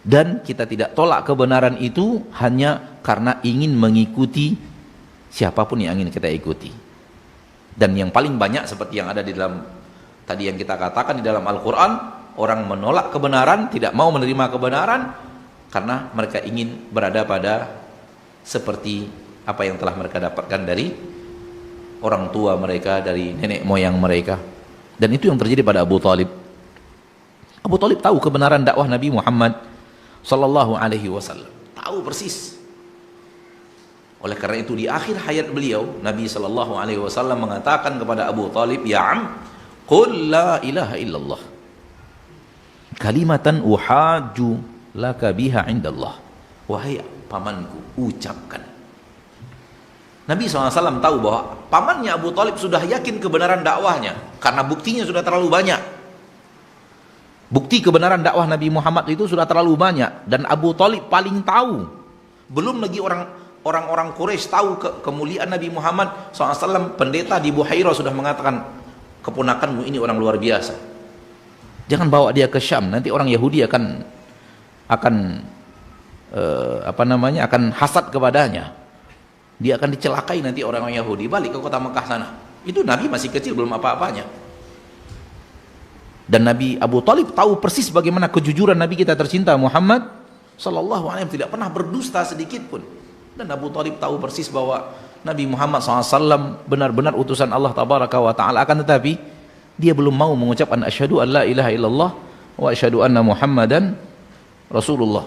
Dan kita tidak tolak kebenaran itu hanya karena ingin mengikuti siapapun yang ingin kita ikuti. Dan yang paling banyak seperti yang ada di dalam tadi yang kita katakan di dalam Al-Quran, orang menolak kebenaran, tidak mau menerima kebenaran karena mereka ingin berada pada seperti apa yang telah mereka dapatkan dari orang tua mereka, dari nenek moyang mereka. Dan itu yang terjadi pada Abu Talib. Abu Talib tahu kebenaran dakwah Nabi Muhammad sallallahu alaihi wasallam, tahu persis. Oleh karena itu di akhir hayat beliau, Nabi sallallahu alaihi wasallam mengatakan kepada Abu Talib, "Ya am, qul la ilaha illallah. Kalimatan uhajju laka biha indallah." Wahai pamanku, ucapkan. Nabi SAW tahu bahwa pamannya Abu Talib sudah yakin kebenaran dakwahnya, karena buktinya sudah terlalu banyak. Bukti kebenaran dakwah Nabi Muhammad itu sudah terlalu banyak, dan Abu Talib paling tahu. Belum lagi orang-orang Quraisy tahu kemuliaan Nabi Muhammad SAW. Pendeta di Buhairah sudah mengatakan, keponakanmu ini orang luar biasa, jangan bawa dia ke Syam, nanti orang Yahudi akan akan hasad kepadanya, dia akan dicelakai nanti orang-orang Yahudi, balik ke kota Mekah sana. Itu Nabi masih kecil, belum apa-apanya. Dan Nabi Abu Talib tahu persis bagaimana kejujuran Nabi kita tercinta Muhammad sallallahu alaihi wasallam, tidak pernah berdusta sedikit pun. Dan Abu Talib tahu persis bahwa Nabi Muhammad SAW benar-benar utusan Allah tabaraka wa ta'ala, akan tetapi dia belum mau mengucapkan asyhadu an la ilaha illallah wa asyhadu anna Muhammadan Rasulullah.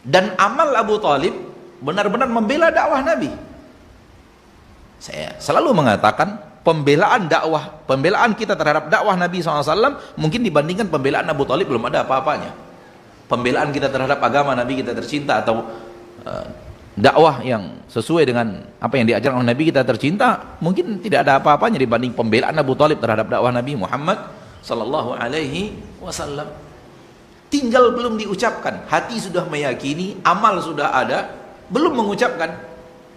Dan amal Abu Talib benar-benar membela dakwah Nabi. Saya selalu mengatakan, pembelaan kita terhadap dakwah Nabi SAW mungkin dibandingkan pembelaan Abu Talib belum ada apa-apanya. Pembelaan kita terhadap agama Nabi kita tercinta, atau dakwah yang sesuai dengan apa yang diajarkan oleh Nabi kita tercinta, mungkin tidak ada apa-apanya dibanding pembelaan Abu Talib terhadap dakwah Nabi Muhammad sallallahu alaihi wasallam. Tinggal belum diucapkan, hati sudah meyakini, amal sudah ada, belum mengucapkan.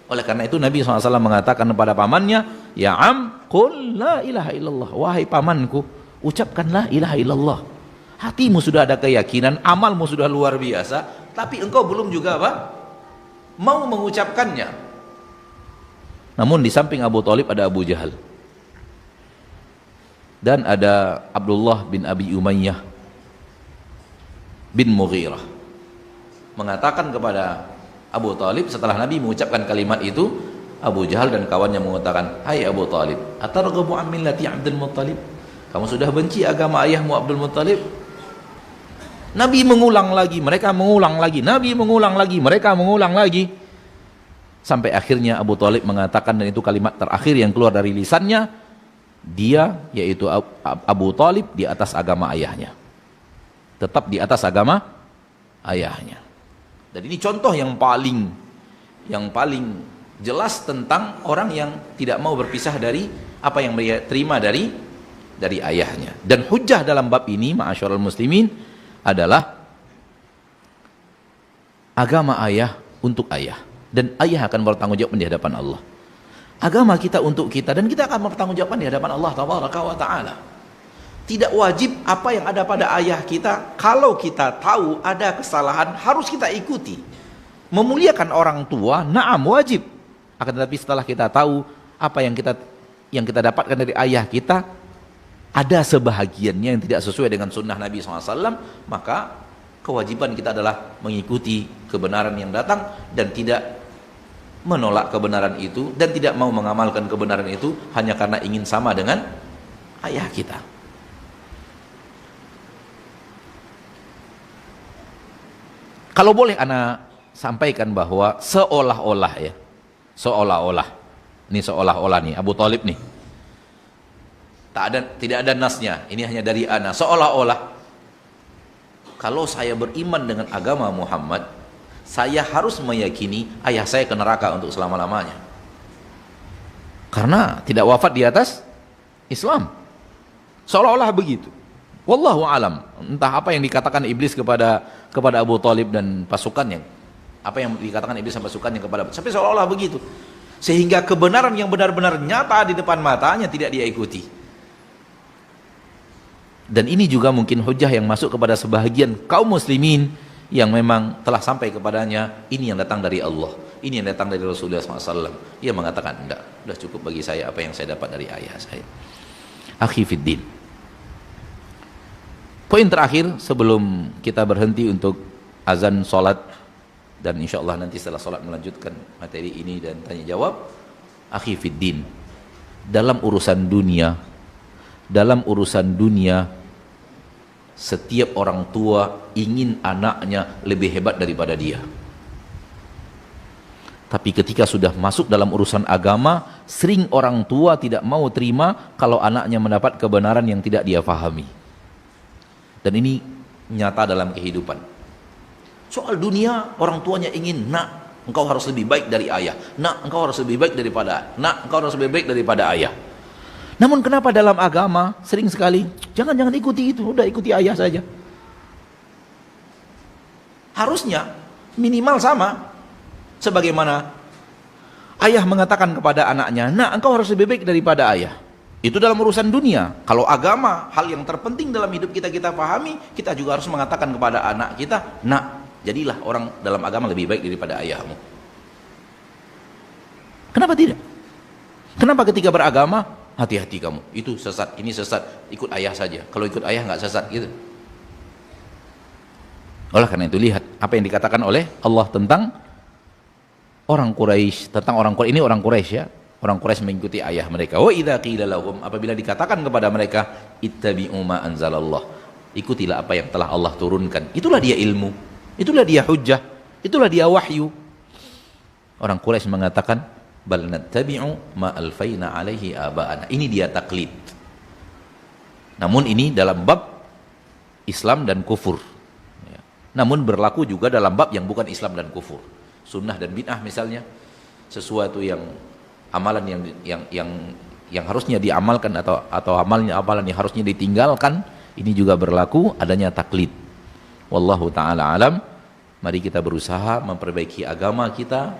Oleh karena itu Nabi SAW mengatakan kepada pamannya, "Ya am, qul la ilaha illallah." Wahai pamanku, ucapkan la ilaha illallah. Hatimu sudah ada keyakinan, amalmu sudah luar biasa, tapi engkau belum juga apa? Mau mengucapkannya. Namun di samping Abu Talib ada Abu Jahal. Dan ada Abdullah bin Abi Umayyah bin Mughirah. Mengatakan kepada Abu Talib setelah Nabi mengucapkan kalimat itu, Abu Jahal dan kawannya mengatakan, "Hai Abu Talib, atarghabu an millati Abdul Muttalib? Kamu sudah benci agama ayahmu Abdul Muttalib?" Nabi mengulang lagi, mereka mengulang lagi, Nabi mengulang lagi, mereka mengulang lagi. Sampai akhirnya Abu Talib mengatakan, dan itu kalimat terakhir yang keluar dari lisannya, dia yaitu Abu Talib di atas agama ayahnya. Tetap di atas agama ayahnya. Dan ini contoh yang paling jelas tentang orang yang tidak mau berpisah dari apa yang dia terima dari ayahnya. Dan hujjah dalam bab ini, ma'asyiral muslimin, adalah agama ayah untuk ayah, dan ayah akan bertanggung jawab di hadapan Allah. Agama kita untuk kita, dan kita akan bertanggung jawab di hadapan Allah tabaraka wa taala. Tidak wajib apa yang ada pada ayah kita. Kalau kita tahu ada kesalahan, harus kita ikuti. Memuliakan orang tua, na'am, wajib. Akan tetapi setelah kita tahu apa yang kita dapatkan dari ayah kita, ada sebahagiannya yang tidak sesuai dengan sunnah Nabi SAW, maka kewajiban kita adalah mengikuti kebenaran yang datang dan tidak menolak kebenaran itu, dan tidak mau mengamalkan kebenaran itu hanya karena ingin sama dengan ayah kita. Kalau boleh ana sampaikan bahwa seolah-olah ya, seolah-olah nih Abu Talib nih, tidak ada nasnya, ini hanya dari ana, seolah-olah kalau saya beriman dengan agama Muhammad, saya harus meyakini ayah saya ke neraka untuk selama-lamanya, karena tidak wafat di atas Islam. Seolah-olah begitu. Wallahu alam, entah apa yang dikatakan iblis kepada Abu Talib dan pasukannya, apa yang dikatakan iblis dan pasukannya kepada, sampai seolah-olah begitu, sehingga kebenaran yang benar-benar nyata di depan matanya tidak dia ikuti. Dan ini juga mungkin hujah yang masuk kepada sebahagian kaum muslimin yang memang telah sampai kepadanya ini yang datang dari Allah, ini yang datang dari Rasulullah SAW. Ia mengatakan, enggak, sudah cukup bagi saya apa yang saya dapat dari ayah saya. Akhi fiddin, poin terakhir sebelum kita berhenti untuk azan sholat dan insya Allah nanti setelah sholat melanjutkan materi ini dan tanya jawab. Akhi fiddin, dalam urusan dunia setiap orang tua ingin anaknya lebih hebat daripada dia. Tapi ketika sudah masuk dalam urusan agama, sering orang tua tidak mau terima kalau anaknya mendapat kebenaran yang tidak dia fahami. Dan ini nyata dalam kehidupan. Soal dunia, orang tuanya ingin, nak, engkau harus lebih baik dari ayah. Nak, engkau harus lebih baik daripada. Nak, engkau harus lebih baik daripada ayah. Namun kenapa dalam agama sering sekali, jangan ikuti itu, udah ikuti ayah saja. Harusnya minimal sama. Sebagaimana ayah mengatakan kepada anaknya, nak, engkau harus lebih baik daripada ayah. Itu dalam urusan dunia. Kalau agama, hal yang terpenting dalam hidup kita pahami, kita juga harus mengatakan kepada anak kita, nak, jadilah orang dalam agama lebih baik daripada ayahmu. Kenapa tidak? Kenapa ketika beragama, hati-hati kamu, itu sesat, ini sesat, ikut ayah saja. Kalau ikut ayah nggak sesat gitu. Oleh karena itu lihat apa yang dikatakan oleh Allah tentang orang Quraisy, ini orang Quraisy ya. Orang Quraisy mengikuti ayah mereka. Wa idza qila lahum, apabila dikatakan kepada mereka, ittabi'u ma anzalallah, ikutilah apa yang telah Allah turunkan. Itulah dia ilmu, itulah dia hujjah, itulah dia wahyu. Orang Quraisy mengatakan, bal nattabi'u ma alfaina alaihi aba'ana. Ini dia taklid. Namun ini dalam bab Islam dan kufur. Namun berlaku juga dalam bab yang bukan Islam dan kufur. Sunnah dan bid'ah misalnya, sesuatu yang amalan yang harusnya diamalkan atau amalan yang harusnya ditinggalkan, ini juga berlaku adanya taklid. Wallahu taala alam. Mari kita berusaha memperbaiki agama kita,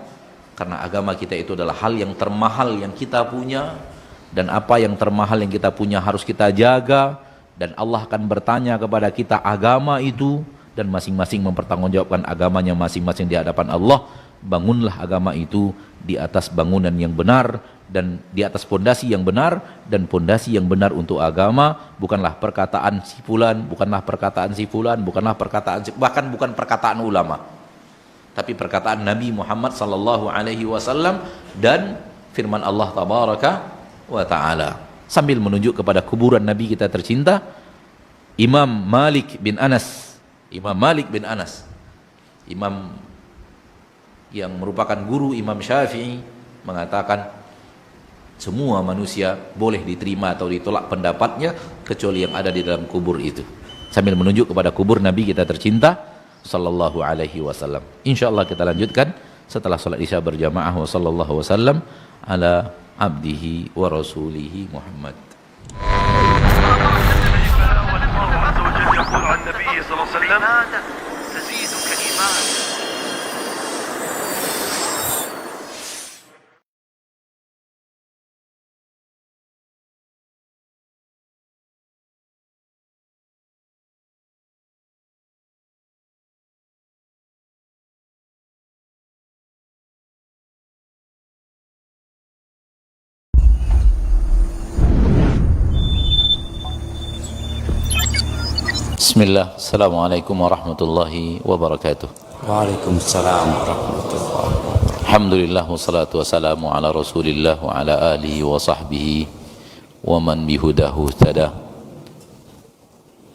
karena agama kita itu adalah hal yang termahal yang kita punya, dan apa yang termahal yang kita punya harus kita jaga, dan Allah akan bertanya kepada kita agama itu, dan masing-masing mempertanggungjawabkan agamanya masing-masing di hadapan Allah. Bangunlah agama itu di atas bangunan yang benar dan di atas pondasi yang benar, dan pondasi yang benar untuk agama bukanlah perkataan si fulan, bukanlah perkataan si fulan, bukanlah perkataan bahkan bukan perkataan ulama, tapi perkataan Nabi Muhammad sallallahu alaihi wasallam dan firman Allah tabaraka wa taala. Sambil menunjuk kepada kuburan Nabi kita tercinta, Imam Malik bin Anas, imam yang merupakan guru Imam Syafi'i, mengatakan semua manusia boleh diterima atau ditolak pendapatnya kecuali yang ada di dalam kubur itu, sambil menunjuk kepada kubur Nabi kita tercinta sallallahu alaihi wasallam. Insyaallah kita lanjutkan setelah salat Isya berjamaah. Wa sallallahu wasallam ala abdihi wa rasulihi Muhammad. Bismillah, Assalamualaikum warahmatullahi wabarakatuh. Waalaikumsalam warahmatullahi wabarakatuh. Alhamdulillah, wassalatu wassalamu ala rasulillah wa ala alihi wa sahbihi wa man bihudahu tada.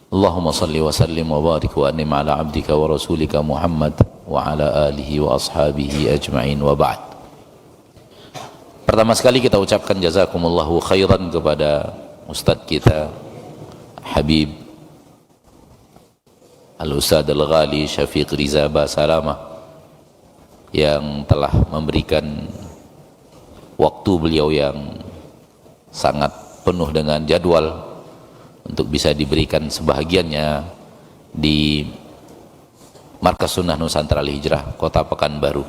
Allahumma salli wa sallim wa barik wa an'im ala abdika wa rasulika Muhammad wa ala alihi wa ashabihi ajma'in wa ba'd. Pertama sekali kita ucapkan jazakumullahu khairan kepada Ustadz kita Habib Al-Ustadz Al-Ghali Syafiq Riza Basalamah, yang telah memberikan waktu beliau yang sangat penuh dengan jadwal untuk bisa diberikan sebahagiannya di Markas Sunnah Nusantara Al-Hijrah Kota Pekanbaru.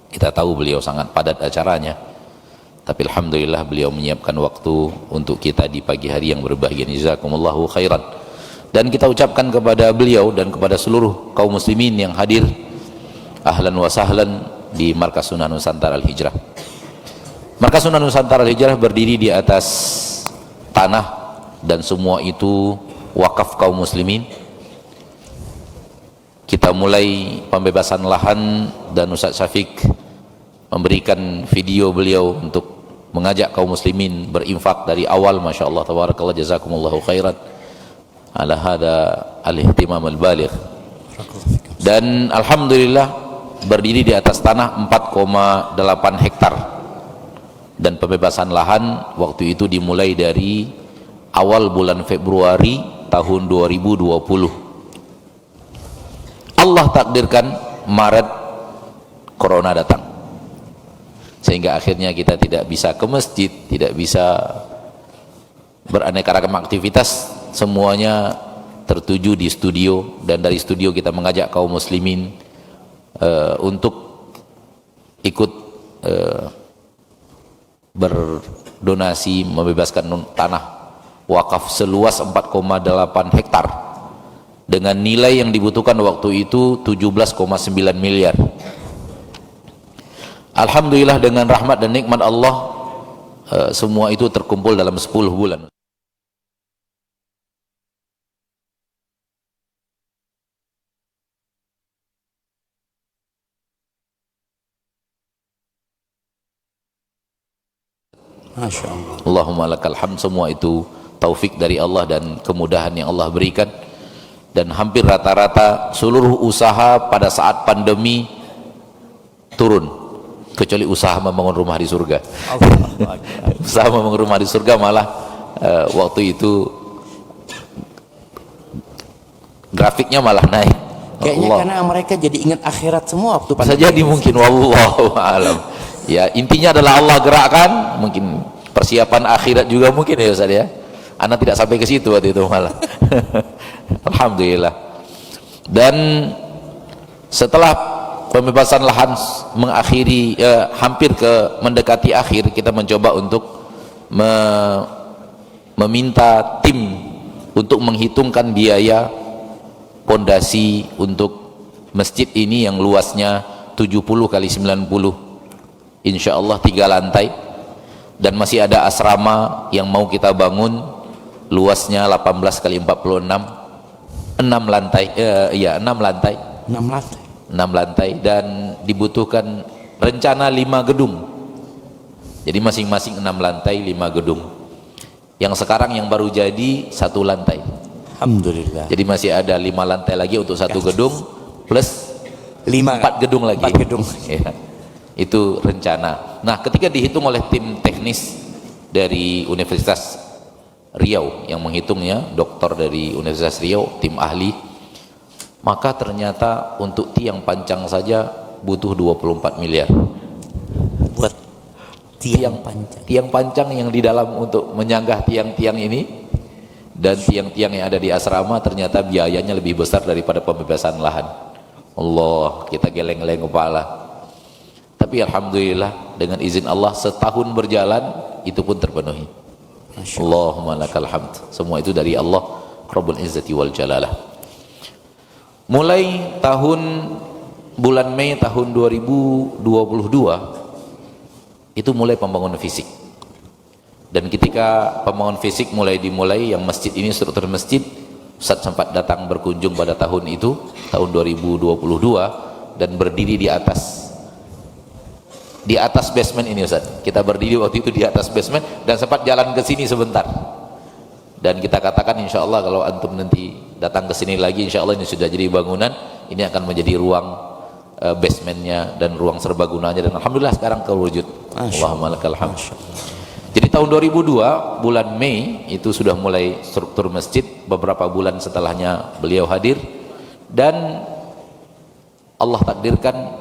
Kita tahu beliau sangat padat acaranya, tapi alhamdulillah beliau menyiapkan waktu untuk kita di pagi hari yang berbahagia. Jazakumullahu khairan. Dan kita ucapkan kepada beliau dan kepada seluruh kaum muslimin yang hadir, ahlan wa sahlan di Markas Sunnah Nusantara Al-Hijrah. Markas Sunnah Nusantara Al-Hijrah berdiri di atas tanah, dan semua itu wakaf kaum muslimin. kita mulai pembebasan lahan dan Ustaz Syafiq memberikan video beliau untuk mengajak kaum muslimin berinfak dari awal. Masya Allah, tabarakallah, jazakumullahu khairan ala hada al-ihtimam al-baligh. Dan alhamdulillah berdiri di atas tanah 4,8 hektar, dan pembebasan lahan waktu itu dimulai dari awal bulan Februari tahun 2020. Allah takdirkan Maret Corona datang, sehingga akhirnya kita tidak bisa ke masjid, tidak bisa beraneka ragam aktivitas, semuanya tertuju di studio. Dan dari studio kita mengajak kaum muslimin untuk ikut berdonasi membebaskan tanah wakaf seluas 4,8 hektar dengan nilai yang dibutuhkan waktu itu 17,9 miliar. Alhamdulillah dengan rahmat dan nikmat Allah, semua itu terkumpul dalam 10 bulan. Masya Allah. Allahumma lakal hamd. Semua itu taufik dari Allah dan kemudahan yang Allah berikan. Dan hampir rata-rata seluruh usaha pada saat pandemi turun, kecuali usaha membangun rumah di surga. Usaha membangun rumah di surga malah waktu itu grafiknya malah naik. Kayaknya Allah. karena mereka jadi ingat akhirat semua waktu Bisa jadi mungkin, wallahu a'lam. Ya, intinya adalah Allah gerakkan, mungkin persiapan akhirat juga mungkin ya Ustaz ya. Anak tidak sampai ke situ waktu itu malah. Alhamdulillah. Dan setelah pembebasan lahan mengakhiri hampir mendekati akhir, kita mencoba untuk meminta tim untuk menghitungkan biaya pondasi untuk masjid ini yang luasnya 70 kali 90, insya Allah 3 lantai, dan masih ada asrama yang mau kita bangun luasnya 18 kali 46, 6 lantai, 6 lantai, 6 lantai, dan dibutuhkan rencana 5 gedung. Jadi masing-masing 6 lantai 5 gedung. Yang sekarang yang baru jadi 1 lantai. Alhamdulillah. Jadi masih ada 5 lantai lagi untuk 1 gedung plus 4 gedung lagi. 4 gedung. Ya, itu rencana. Nah, ketika dihitung oleh tim teknis dari Universitas Riau yang menghitungnya, dokter dari Universitas Riau, tim ahli, maka ternyata untuk tiang pancang saja butuh 24 miliar. Buat tiang pancang. Tiang pancang yang di dalam untuk menyanggah tiang-tiang ini dan tiang-tiang yang ada di asrama, ternyata biayanya lebih besar daripada pembebasan lahan. Allah, kita geleng-geleng kepala. Tapi alhamdulillah dengan izin Allah setahun berjalan itu pun terpenuhi. Allahumma lakal hamd. Semua itu dari Allah Rabbul Izzati wal Jalalah. Mulai bulan Mei tahun 2022 itu mulai pembangunan fisik. Dan ketika pembangunan fisik dimulai, yang masjid ini, struktur masjid, Ustaz sempat datang berkunjung pada tahun itu, tahun 2022, dan berdiri di atas basement ini Ustaz. Kita berdiri waktu itu di atas basement dan sempat jalan ke sini sebentar. Dan kita katakan insya Allah kalau antum nanti datang ke sini lagi, insya Allah ini sudah jadi bangunan, ini akan menjadi ruang basementnya dan ruang serbagunanya, dan alhamdulillah sekarang terwujud. Allahumma lakal hamd. Jadi tahun 2002 bulan Mei itu sudah mulai struktur masjid. Beberapa bulan setelahnya beliau hadir, dan Allah takdirkan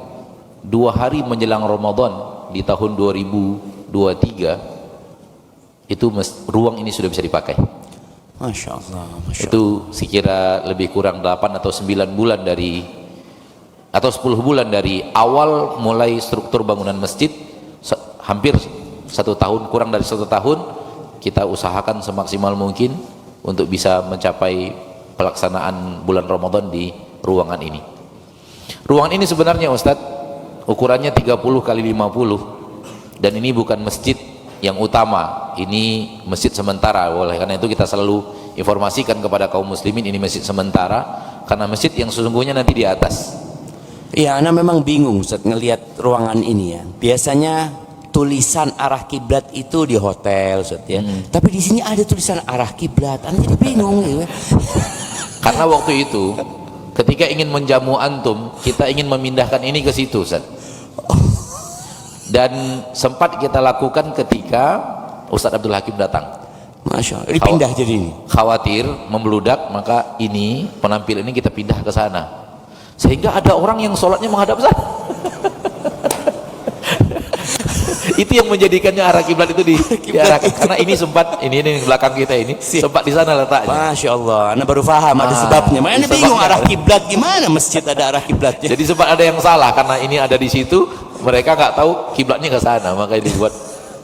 2 hari menjelang Ramadan di tahun 2023 itu ruang ini sudah bisa dipakai. Masya Allah, Masya Allah. Itu sekira lebih kurang 8 atau 9 bulan atau 10 bulan dari awal mulai struktur bangunan masjid, hampir 1 tahun, kurang dari 1 tahun kita usahakan semaksimal mungkin untuk bisa mencapai pelaksanaan bulan Ramadan di ruangan ini. Ruangan ini sebenarnya Ustadz ukurannya 30 kali 50, dan ini bukan masjid yang utama, ini masjid sementara. Oleh karena itu kita selalu informasikan kepada kaum muslimin ini masjid sementara, karena masjid yang sesungguhnya nanti di atas. Ya, Ana memang bingung Ustaz ngelihat ruangan ini ya. Biasanya tulisan arah kiblat itu di hotel Ustaz ya. Tapi di sini ada tulisan arah kiblat. Ana jadi bingung ya. Karena waktu itu ketika ingin menjamu antum, kita ingin memindahkan ini ke situ, Ustaz. Dan sempat kita lakukan ketika Ustaz Abdul Hakim datang. Masya Allah, dipindah jadi ini. Khawatir membludak, maka ini penampilan ini kita pindah ke sana. Sehingga ada orang yang sholatnya menghadap sana. Itu yang menjadikannya arah kiblat itu diarahkan. Karena ini sempat ini belakang kita ini sempat di sana letaknya. Masya Allah, Anda baru paham ada sebabnya. Makanya bingung arah kiblat gimana, masjid ada arah kiblatnya. Jadi sempat ada yang salah karena ini ada di situ, mereka nggak tahu kiblatnya ke sana, makanya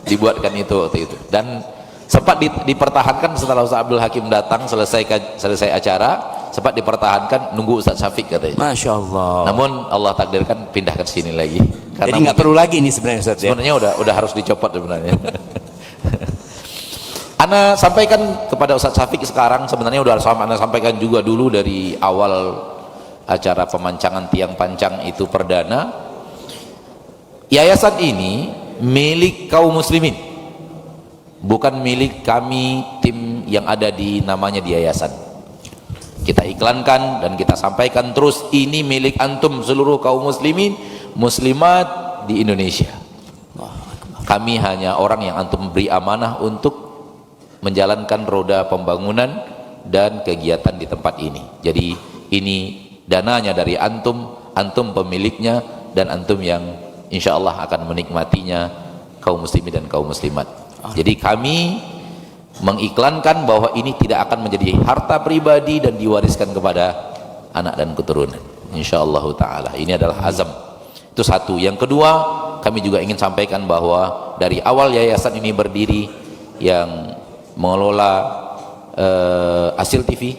dibuatkan itu waktu itu. Dan sempat dipertahankan setelah Ustaz Abdul Hakim datang selesai acara, sempat dipertahankan nunggu Ustaz Syafiq katanya. Masya Allah. Namun Allah takdirkan pindahkan sini lagi. Karena jadi nggak perlu lagi ini sebenarnya Ustaz ya? Sebenarnya udah harus dicopot sebenarnya. Ana sampaikan kepada Ustaz Syafiq sekarang, sebenarnya udah Ana sampaikan juga dulu dari awal acara pemancangan tiang pancang itu perdana. Yayasan ini milik kaum muslimin, bukan milik kami tim yang ada di namanya di yayasan. Kita iklankan dan kita sampaikan terus, ini milik antum seluruh kaum muslimin muslimat di Indonesia. Kami hanya orang yang antum beri amanah untuk menjalankan roda pembangunan dan kegiatan di tempat ini. Jadi ini dananya dari antum, antum pemiliknya, dan antum yang insya Allah akan menikmatinya, kaum muslimin dan kaum muslimat. Jadi kami mengiklankan bahwa ini tidak akan menjadi harta pribadi dan diwariskan kepada anak dan keturunan, insyaallah ta'ala. Ini adalah azam. Itu satu. Yang kedua, kami juga ingin sampaikan bahwa dari awal yayasan ini berdiri, yang mengelola Asil TV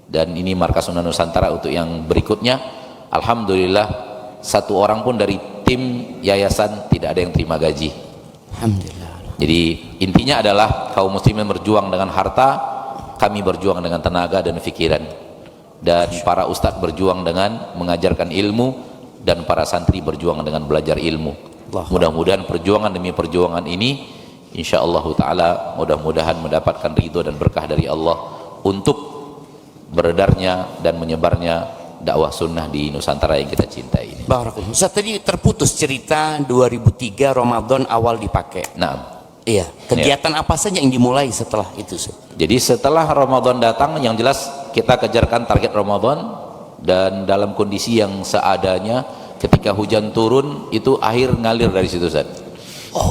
dan ini Markas Sunnah Nusantara untuk yang berikutnya, alhamdulillah satu orang pun dari tim yayasan tidak ada yang terima gaji. Alhamdulillah. Jadi intinya adalah kaum muslimin berjuang dengan harta, kami berjuang dengan tenaga dan pikiran, dan para ustadz berjuang dengan mengajarkan ilmu, dan para santri berjuang dengan belajar ilmu. Mudah-mudahan perjuangan demi perjuangan ini insyaallah ta'ala mudah-mudahan mendapatkan ridho dan berkah dari Allah untuk beredarnya dan menyebarnya dakwah sunnah di Nusantara yang kita cintai ini. Barakallahu. Ustaz, tadi terputus cerita 2003 Ramadan awal dipakai. Nah, iya, kegiatan apa saja yang dimulai setelah itu, Ustaz? jadi setelah Ramadan datang, yang jelas kita kejarkan target Ramadan, dan dalam kondisi yang seadanya. Ketika hujan turun itu air ngalir dari situ, Ustaz.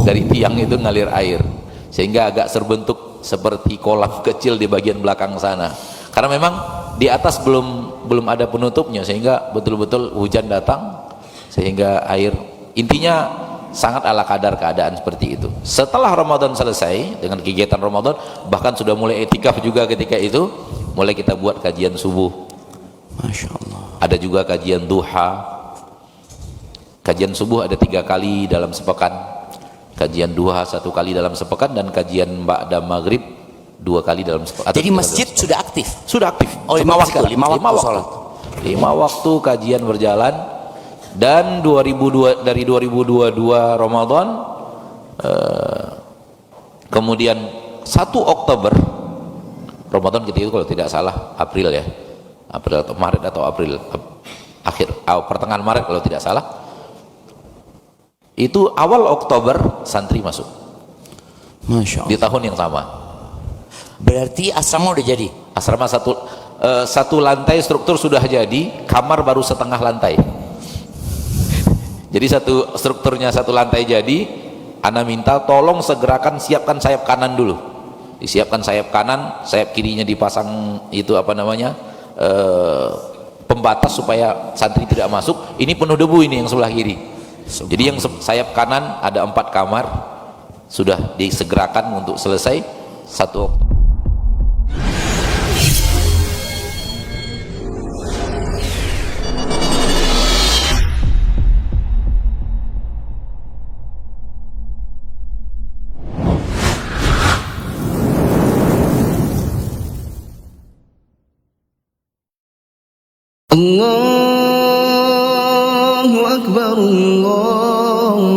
Dari tiang itu ngalir air, sehingga agak terbentuk seperti kolam kecil di bagian belakang sana. Karena memang di atas belum ada penutupnya, sehingga betul-betul hujan datang sehingga air, intinya sangat ala kadar keadaan seperti itu. Setelah Ramadan selesai dengan kegiatan Ramadan, bahkan sudah mulai etikaf juga ketika itu, mulai kita buat kajian subuh. Masya Allah. Ada juga kajian duha. Kajian subuh ada 3 kali dalam sepekan, kajian duha 1 kali dalam sepekan, dan kajian ba'da maghrib 2 kali dalam sepekan. Jadi masjid sudah aktif? Sudah aktif. Oh, 5 waktu, 5 waktu sholat. 5 waktu kajian berjalan. Dan dari 2022 Ramadan, kemudian 1 Oktober Ramadan kita itu kalau tidak salah April ya, April atau Maret atau April akhir, pertengahan Maret kalau tidak salah. Itu awal Oktober santri masuk. Masya Allah. Di tahun yang sama. Berarti asrama udah jadi? Asrama satu lantai struktur sudah jadi, kamar baru setengah lantai. Jadi strukturnya 1 lantai jadi, ana minta tolong segerakan siapkan sayap kanan dulu. Disiapkan sayap kanan, sayap kirinya dipasang itu apa namanya? Pembatas supaya santri tidak masuk. Ini penuh debu ini yang sebelah kiri. Jadi yang sayap kanan ada 4 kamar sudah disegerakan untuk selesai 1 Oktober. Allahu Akbar, Allahu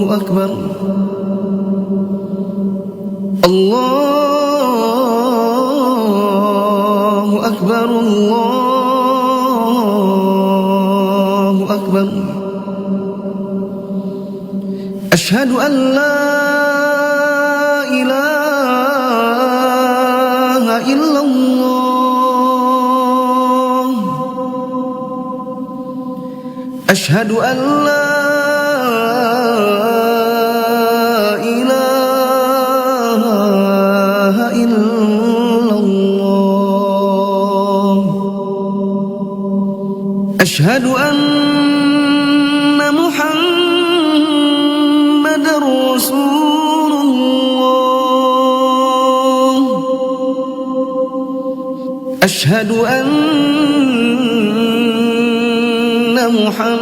Akbar, Allahu Akbar, Allahu Akbar. Asyhadu an la ilaha illallah. Asyhadu an la ilaha illallah. Asyhadu anna Muhammadar Rasulullah. Asyhadu anna Muhammadar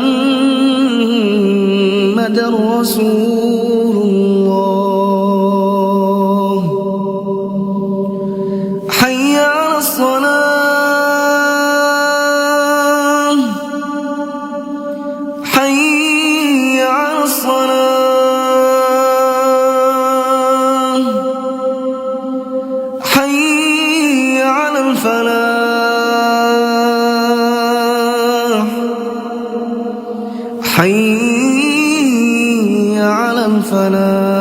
Rasulullah. Hayya 'alas salah, hayya 'alas salah, hayya 'alal falah, hayya 'alal falah.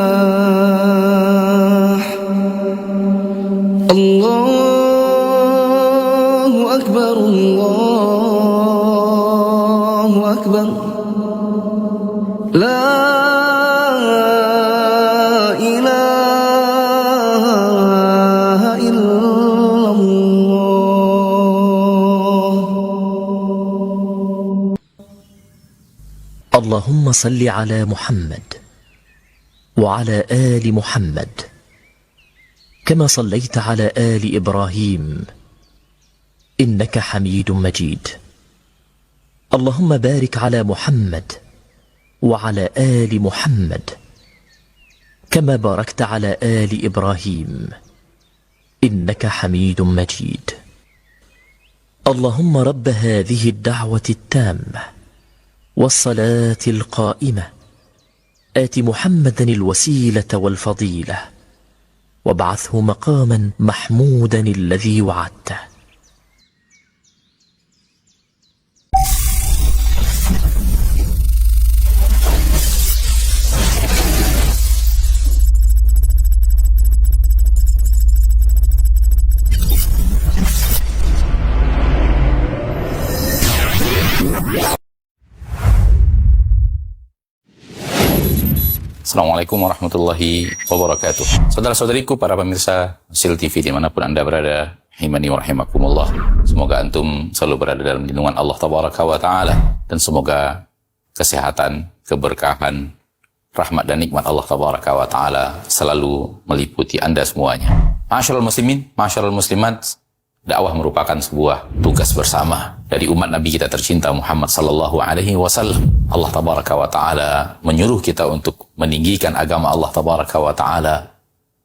Allahu Akbar, Allahu Akbar. La ilaha illallah. اللهم صل على محمد وعلى آل محمد كما صليت على آل إبراهيم إنك حميد مجيد. اللهم بارك على محمد وعلى آل محمد كما باركت على آل إبراهيم إنك حميد مجيد. اللهم رب هذه الدعوة التامة والصلاة القائمة آت محمدا الوسيلة والفضيلة وابعثه مقاما محمودا الذي وعدته. Assalamualaikum warahmatullahi wabarakatuh. Saudara-saudariku, para pemirsa Hasil TV dimanapun Anda berada, rahimani wa rahimakumullah. Semoga antum selalu berada dalam lindungan Allah Tabaraka wa Ta'ala, dan semoga kesehatan, keberkahan, rahmat dan nikmat Allah Tabaraka wa Ta'ala selalu meliputi Anda semuanya. Ma'asyiral muslimin, ma'asyiral muslimat, dakwah merupakan sebuah tugas bersama dari umat Nabi kita tercinta Muhammad sallallahu alaihi wasallam. Allah Tabaraka wa Ta'ala menyuruh kita untuk meninggikan agama Allah Tabaraka wa Ta'ala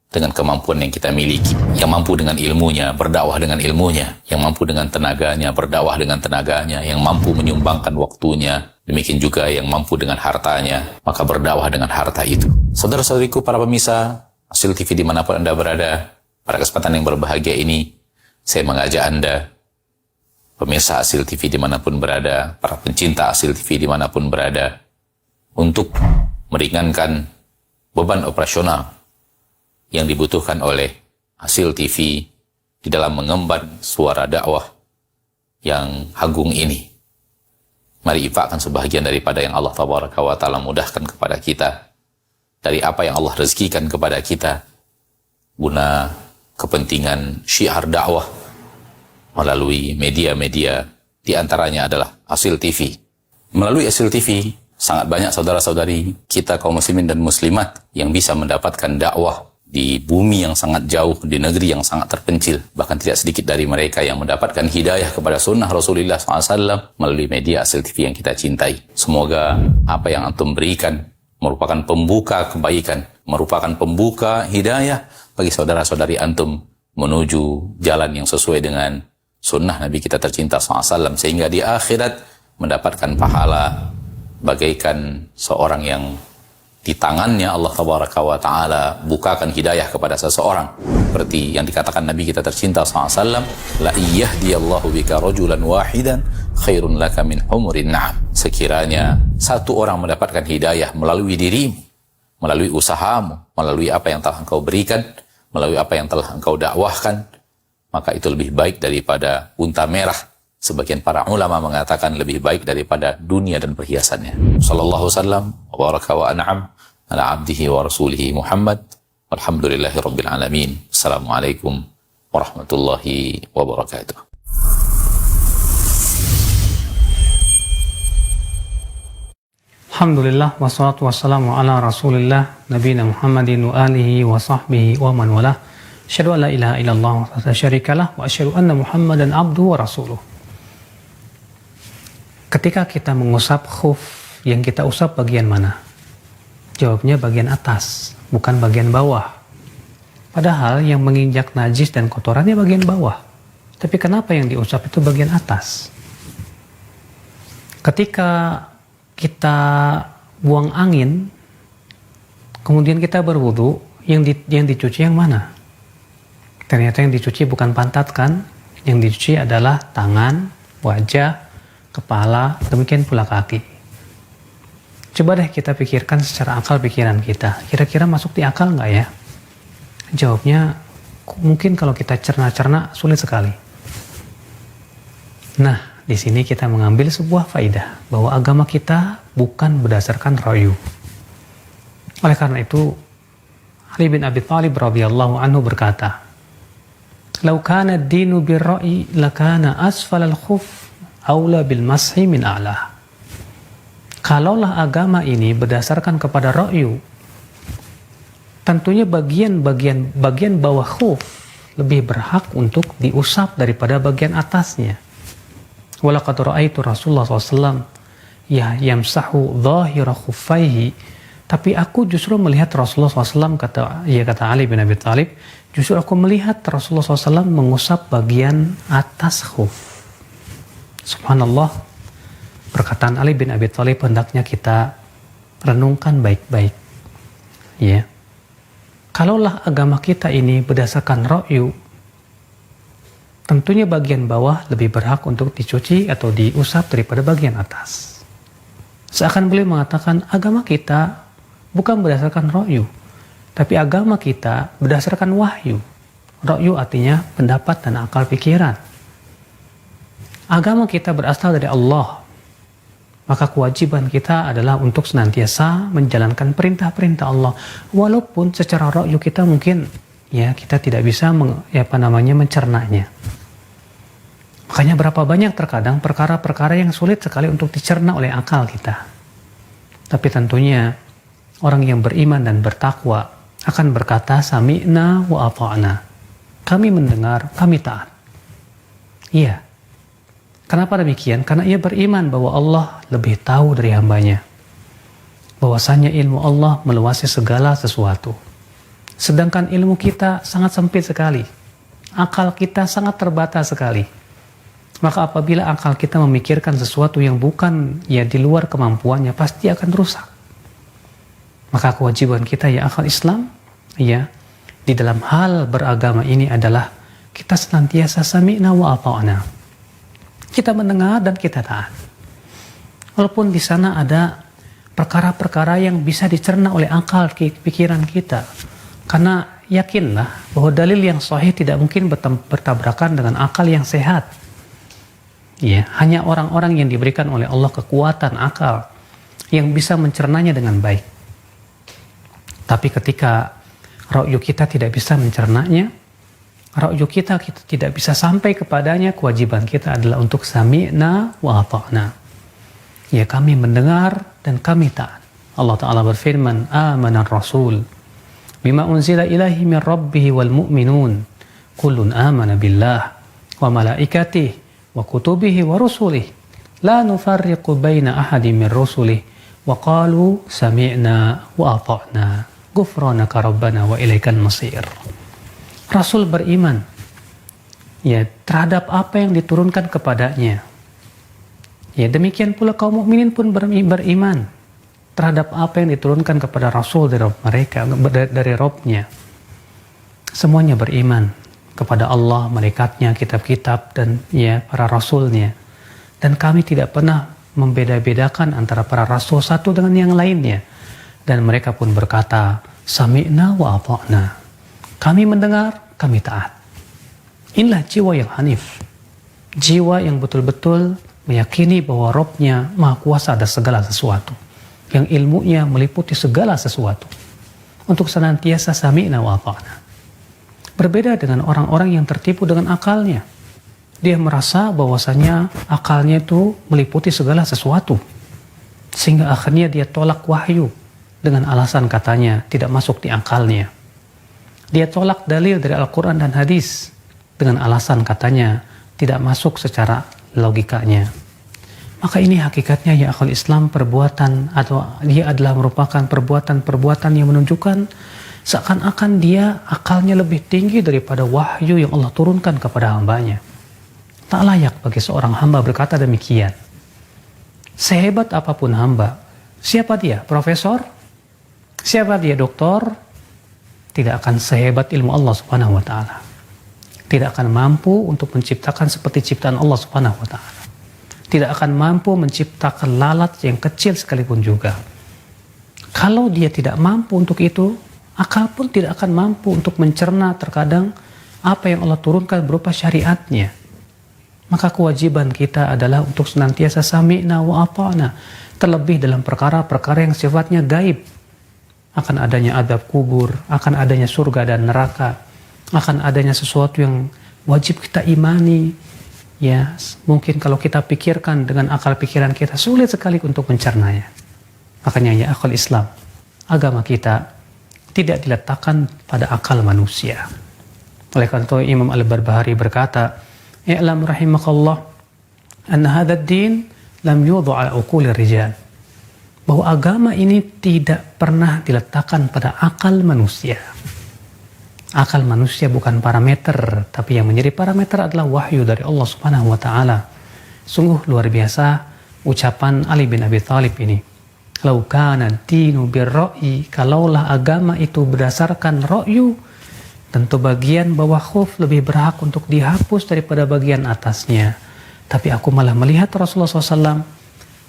dengan kemampuan yang kita miliki. Yang mampu dengan ilmunya, berdakwah dengan ilmunya. Yang mampu dengan tenaganya, berdakwah dengan tenaganya. Yang mampu menyumbangkan waktunya. Demikian juga yang mampu dengan hartanya, maka berdakwah dengan harta itu. Saudara-saudariku, para pemirsa Hasil TV dimanapun Anda berada, pada kesempatan yang berbahagia ini, saya mengajak Anda, pemirsa Hasil TV dimanapun berada, para pencinta Hasil TV dimanapun berada, untuk meringankan beban operasional yang dibutuhkan oleh Hasil TV di dalam mengemban suara dakwah yang agung ini. Mari infakkan sebahagian daripada yang Allah Tabaraka wa Ta'ala mudahkan kepada kita, dari apa yang Allah rezekikan kepada kita, guna kepentingan syiar dakwah melalui media-media, di antaranya adalah Hasil TV. Melalui Hasil TV, sangat banyak saudara-saudari kita kaum muslimin dan muslimat yang bisa mendapatkan dakwah di bumi yang sangat jauh, di negeri yang sangat terpencil. Bahkan tidak sedikit dari mereka yang mendapatkan hidayah kepada sunnah Rasulullah SAW melalui media Hasil TV yang kita cintai. Semoga apa yang antum berikan merupakan pembuka kebaikan, merupakan pembuka hidayah bagi saudara-saudari antum menuju jalan yang sesuai dengan sunnah Nabi kita tercinta SAW, sehingga di akhirat mendapatkan pahala bagaikan seorang yang di tangannya Allah Tabaraka wa Ta'ala bukakan hidayah kepada seseorang, seperti yang dikatakan Nabi kita tercinta SAW, la iyahdiyallahu bika rajulan wahidan khairun laka min humurin na'am. Sekiranya satu orang mendapatkan hidayah melalui dirimu, melalui usahamu, melalui apa yang telah engkau berikan, melalui apa yang telah engkau dakwahkan, maka itu lebih baik daripada unta merah. Sebagian para ulama mengatakan lebih baik daripada dunia dan perhiasannya. Sallallahu wasallam wa baraka wa an'am ala abdihi wa rasulihi Muhammad. Walhamdulillahi rabbil alamin. Assalamualaikum warahmatullahi wabarakatuh. Alhamdulillah wassalatu wassalamu ala rasulillah nabiyina Muhammadin wa alihi wa sahbihi wa man walah. Asyhadu an la ilaha illallah wa la syarikalah wa asyhadu anna Muhammadan abduhu wa rasuluh. Ketika kita mengusap khuf, yang kita usap bagian mana? Jawabnya bagian atas, bukan bagian bawah. Padahal yang menginjak najis dan kotorannya bagian bawah. Tapi kenapa yang diusap itu bagian atas? Ketika kita buang angin, kemudian kita berwudu, yang dicuci yang mana? Ternyata yang dicuci bukan pantat kan? Yang dicuci adalah tangan, wajah, kepala, demikian pula kaki. Coba deh kita pikirkan secara akal pikiran kita. Kira-kira masuk di akal nggak ya? Jawabnya mungkin kalau kita cerna-cerna sulit sekali. Nah, di sini kita mengambil sebuah faidah bahwa agama kita bukan berdasarkan ra'yu. Oleh karena itu, Ali bin Abi Thalib radhiyallahu anhu berkata, "Lau kana ad-dinu bir-ra'yi lakana asfalal khuf aula bil mashi min a'la." Kalaulah agama ini berdasarkan kepada ra'yu, tentunya bagian bawah khuf lebih berhak untuk diusap daripada bagian atasnya. Walaqad ra'aitu Rasulullah SAW yamsahu dhahira khuffaihi. Tapi aku justru melihat Rasulullah SAW, kata Ali bin Abi Thalib, justru aku melihat Rasulullah SAW mengusap bagian atas khuf. Subhanallah, perkataan Ali bin Abi Thalib hendaknya kita renungkan baik-baik. Ya, kalaulah agama kita ini berdasarkan ra'yu, tentunya bagian bawah lebih berhak untuk dicuci atau diusap daripada bagian atas. Seakan beliau mengatakan agama kita bukan berdasarkan ra'yu, tapi agama kita berdasarkan wahyu. Ra'yu artinya pendapat dan akal pikiran. Agama kita berasal dari Allah, maka kewajiban kita adalah untuk senantiasa menjalankan perintah-perintah Allah. Walaupun secara ra'yu kita mungkin ya kita tidak bisa mencernanya. Makanya berapa banyak terkadang perkara-perkara yang sulit sekali untuk dicerna oleh akal kita. Tapi tentunya orang yang beriman dan bertakwa akan berkata sami'na wa ata'na. Kami mendengar, kami taat. Iya. Kenapa demikian? Karena ia beriman bahwa Allah lebih tahu dari hambanya. Bahwasanya ilmu Allah meluasi segala sesuatu. Sedangkan ilmu kita sangat sempit sekali. Akal kita sangat terbatas sekali. Maka apabila akal kita memikirkan sesuatu yang bukan ya di luar kemampuannya, pasti akan rusak. Maka kewajiban kita ya akal Islam ya di dalam hal beragama ini adalah kita senantiasa sami'na wa ata'na. Kita mendengar dan kita taat. Walaupun di sana ada perkara-perkara yang bisa dicerna oleh akal pikiran kita. Karena yakinlah bahwa dalil yang sahih tidak mungkin bertabrakan dengan akal yang sehat. Ya, hanya orang-orang yang diberikan oleh Allah kekuatan akal yang bisa mencernanya dengan baik. Tapi ketika ra'yu kita tidak bisa mencernanya, ra'yu kita tidak bisa sampai kepadanya, kewajiban kita adalah untuk sami'na wa ata'na. Ya, kami mendengar dan kami taat. Allah Ta'ala berfirman, amanar rasul bima unzila ilahi min rabbihi wal mu'minun kullun amana billah wa malaikatihi wa kutubihi wa rusulih la nufarriqu baina ahadin min rusulih wa qalu sami'na wa ata'na ghufranaka rabbana wa ilaikal masir. Rasul beriman ya terhadap apa yang diturunkan kepadanya. Ya, demikian pula kaum mukminin pun beriman terhadap apa yang diturunkan kepada Rasul dari mereka, dari Robnya. Semuanya beriman kepada Allah, malaikatnya, kitab-kitab, dan ya para Rasulnya. Dan kami tidak pernah membeda-bedakan antara para Rasul satu dengan yang lainnya. Dan mereka pun berkata, sami'na wa ata'na. Kami mendengar, kami taat. Inilah jiwa yang hanif. Jiwa yang betul-betul meyakini bahwa Robnya Maha Kuasa atas segala sesuatu, yang ilmunya meliputi segala sesuatu, untuk senantiasa sami'na wa ata'na. Berbeda dengan orang-orang yang tertipu dengan akalnya. Dia merasa bahwasanya akalnya itu meliputi segala sesuatu, sehingga akhirnya dia tolak wahyu dengan alasan katanya tidak masuk di akalnya. Dia tolak dalil dari Al-Quran dan hadis dengan alasan katanya tidak masuk secara logikanya. Maka ini hakikatnya ya akhul Islam, perbuatan atau dia adalah merupakan perbuatan-perbuatan yang menunjukkan seakan-akan dia akalnya lebih tinggi daripada wahyu yang Allah turunkan kepada hambanya. Tak layak bagi seorang hamba berkata demikian. Sehebat apapun hamba, siapa dia? Profesor? Siapa dia? Doktor? Tidak akan sehebat ilmu Allah Subhanahu wa Ta'ala. Tidak akan mampu untuk menciptakan seperti ciptaan Allah Subhanahu wa Ta'ala. Tidak akan mampu menciptakan lalat yang kecil sekalipun juga. Kalau dia tidak mampu untuk itu, akal pun tidak akan mampu untuk mencerna terkadang apa yang Allah turunkan berupa syariatnya. Maka kewajiban kita adalah untuk senantiasa sami'na wa ata'na, terlebih dalam perkara-perkara yang sifatnya gaib. Akan adanya adab kubur, akan adanya surga dan neraka, akan adanya sesuatu yang wajib kita imani. Ya, mungkin kalau kita pikirkan dengan akal pikiran kita sulit sekali untuk mencernanya. Makanya ya akhul Islam, agama kita tidak diletakkan pada akal manusia. Oleh karena itu Imam Al-Barbahari berkata, "I'lam rahimakallah anna hadzal din lam yudhu' ala uqulir rijal." Bahwa agama ini tidak pernah diletakkan pada akal manusia. Akal manusia bukan parameter, tapi yang menjadi parameter adalah wahyu dari Allah Subhanahu wa Ta'ala. Sungguh luar biasa ucapan Ali bin Abi Thalib ini. Lau kana dinu birra'yi, kalaulah agama itu berdasarkan ra'yu, tentu bagian bawah khuf lebih berhak untuk dihapus daripada bagian atasnya. Tapi aku malah melihat Rasulullah SAW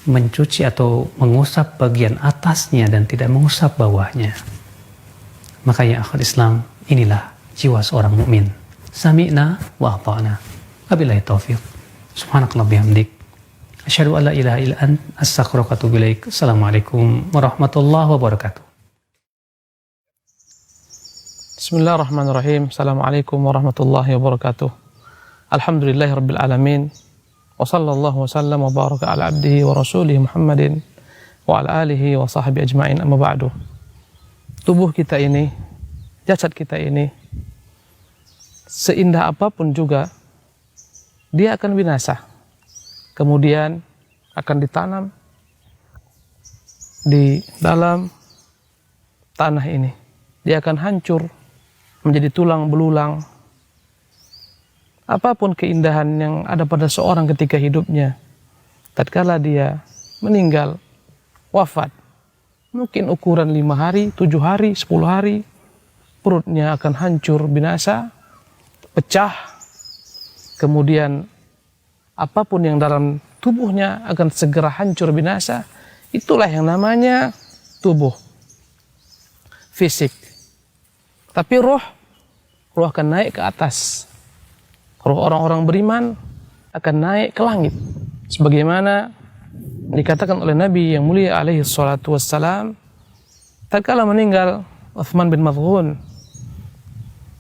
mencuci atau mengusap bagian atasnya dan tidak mengusap bawahnya. Maka ya akhul Islam, inilah jiwa seorang mukmin. Sami'na wa ata'na. Wabillahi taufiq. Subhanakallah bihamdik. Asyhadu an la ilaha illa anta astaghfiruka wa atubu ilaik. Assalamualaikum warahmatullahi wabarakatuh. Bismillahirrahmanirrahim. Assalamualaikum warahmatullahi wabarakatuh. Alhamdulillahirabbil alamin. Wa sallallahu wasallam wa baraka ala abdihi wa rasulih Muhammadin wa ala alihi wa sahbihi ajma'in, amma ba'du. Tubuh kita ini, jasad kita ini, seindah apapun juga, dia akan binasa. Kemudian akan ditanam di dalam tanah ini. Dia akan hancur, menjadi tulang belulang. Apapun keindahan yang ada pada seorang ketika hidupnya, tatkala dia meninggal, wafat, mungkin ukuran 5 hari, 7 hari, 10 hari, perutnya akan hancur, binasa, pecah. Kemudian apapun yang dalam tubuhnya akan segera hancur, binasa. Itulah yang namanya tubuh fisik. Tapi roh akan naik ke atas. Roh orang-orang beriman akan naik ke langit. Sebagaimana dikatakan oleh Nabi yang mulia alaihi salatu wassalam, tatkala meninggal Uthman bin Maz'un,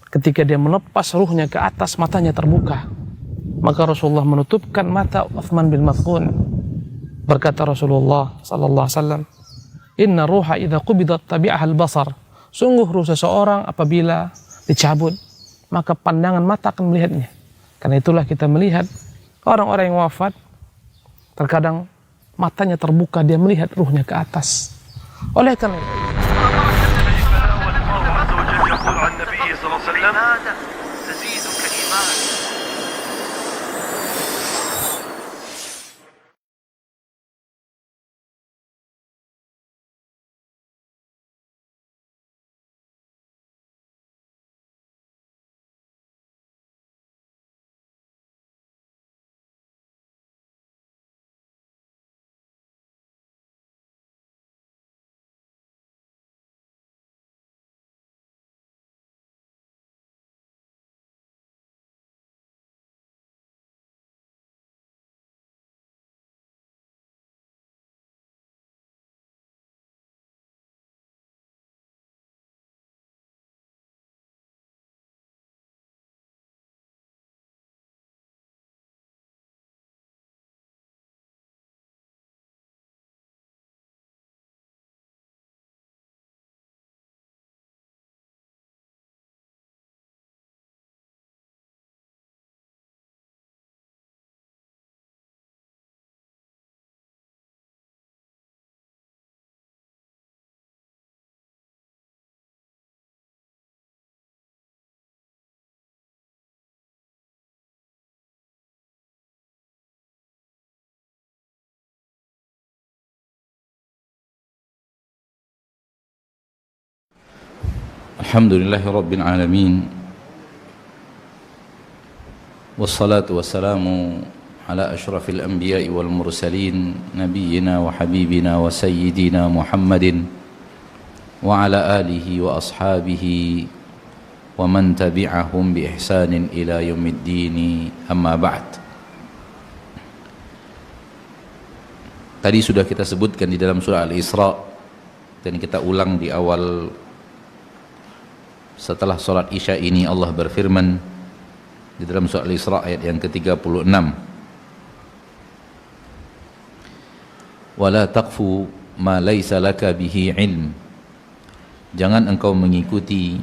ketika dia melepas ruhnya ke atas, matanya terbuka. Maka Rasulullah menutupkan mata Uthman bin Maz'un. Berkata Rasulullah sallallahu alaihi wasallam, "Inna ruha idza qubidat tabi'aha al-basar." Sungguh ruh seseorang apabila dicabut, maka pandangan mata akan melihatnya. Karena itulah kita melihat orang-orang yang wafat, terkadang matanya terbuka, dia melihat ruhnya ke atas. Oleh karena itu, Alhamdulillahi Rabbil Alamin. Wassalatu wassalamu ala ashrafil anbiya'i wal mursalin nabiyyina wa habibina wa sayyidina Muhammadin wa ala alihi wa ashabihi wa man tabi'ahum bi ihsanin ila yaumiddin, amma ba'd. Tadi sudah kita sebutkan di dalam surah Al-Isra dan kita ulang di awal setelah sholat isya ini. Allah berfirman di dalam surah Al-Isra ayat yang ke-36, wala taqfu ma laysa laka bihi ilm, jangan engkau mengikuti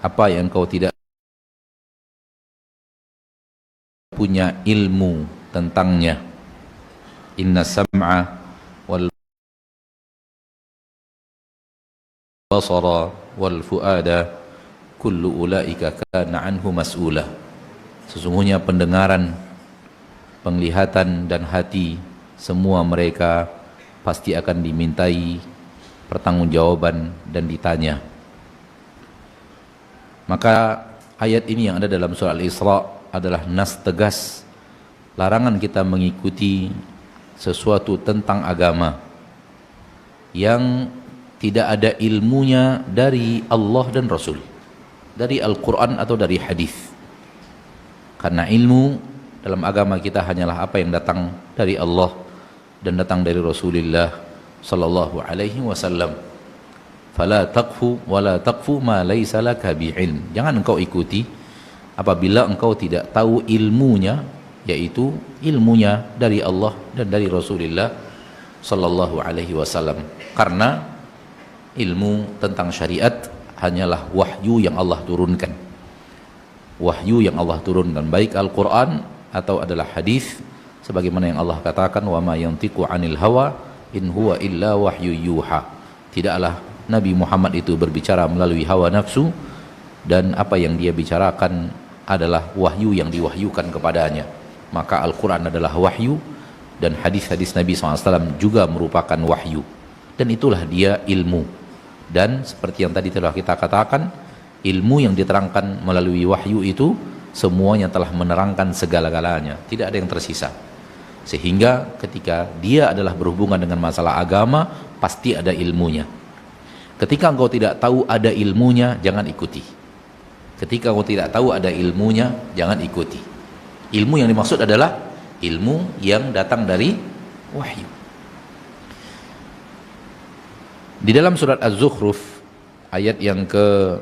apa yang engkau tidak punya ilmu tentangnya. Inna sam'a wal basara wal fuada kullu ulaika kana anhu mas'ula. Sesungguhnya pendengaran, penglihatan dan hati, semua mereka pasti akan dimintai pertanggungjawaban dan ditanya. Maka ayat ini yang ada dalam surah Al-Isra adalah nas tegas larangan kita mengikuti sesuatu tentang agama yang tidak ada ilmunya dari Allah dan Rasul, dari Al-Quran atau dari hadis. Karena ilmu dalam agama kita hanyalah apa yang datang dari Allah dan datang dari Rasulullah sallallahu alaihi wasallam. Fala taqfu wala taqfu ma laysa laka bi'ilm, jangan engkau ikuti apabila engkau tidak tahu ilmunya, yaitu ilmunya dari Allah dan dari Rasulullah sallallahu alaihi wasallam. Karena ilmu tentang syariat hanyalah wahyu yang Allah turunkan. Wahyu yang Allah turunkan, baik Al-Quran atau adalah hadis, sebagaimana yang Allah katakan, wa ma yantiqu anil hawa in huwa illa wahyu yuha. Tidaklah Nabi Muhammad itu berbicara melalui hawa nafsu, dan apa yang dia bicarakan adalah wahyu yang diwahyukan kepadanya. Maka Al-Quran adalah wahyu dan hadis-hadis Nabi SAW juga merupakan wahyu, dan itulah dia ilmu. Dan seperti yang tadi telah kita katakan, ilmu yang diterangkan melalui wahyu itu semuanya telah menerangkan segala-galanya, tidak ada yang tersisa. Sehingga ketika dia adalah berhubungan dengan masalah agama, pasti ada ilmunya. Ketika engkau tidak tahu ada ilmunya, jangan ikuti. Ketika engkau tidak tahu ada ilmunya, jangan ikuti. Ilmu yang dimaksud adalah ilmu yang datang dari wahyu. Di dalam surat Az-Zukhruf ayat yang ke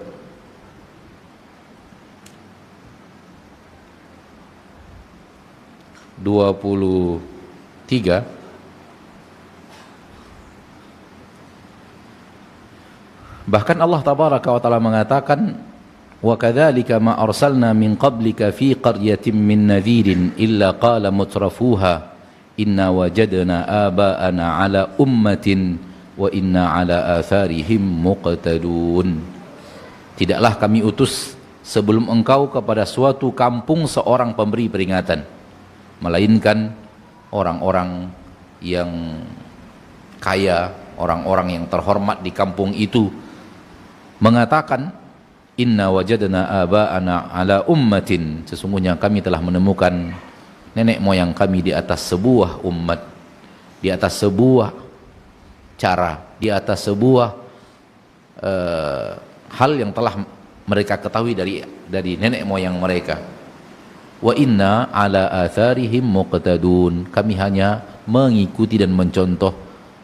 23, bahkan Allah tabaraka wa taala mengatakan, wa kadzalika ma arsalna min qablika fi qaryatin min nadhirin illa qala mutrafuha inna wajadna aba'ana ala ummatin wa inna ala atharihim muqtadun. Tidaklah kami utus sebelum engkau kepada suatu kampung seorang pemberi peringatan, melainkan orang-orang yang kaya, orang-orang yang terhormat di kampung itu mengatakan, inna wajadna aba'ana ala ummatin, sesungguhnya kami telah menemukan nenek moyang kami di atas sebuah umat, di atas sebuah cara, di atas sebuah hal yang telah mereka ketahui dari nenek moyang mereka. Wa inna ala atharihim muqtadun, kami hanya mengikuti dan mencontoh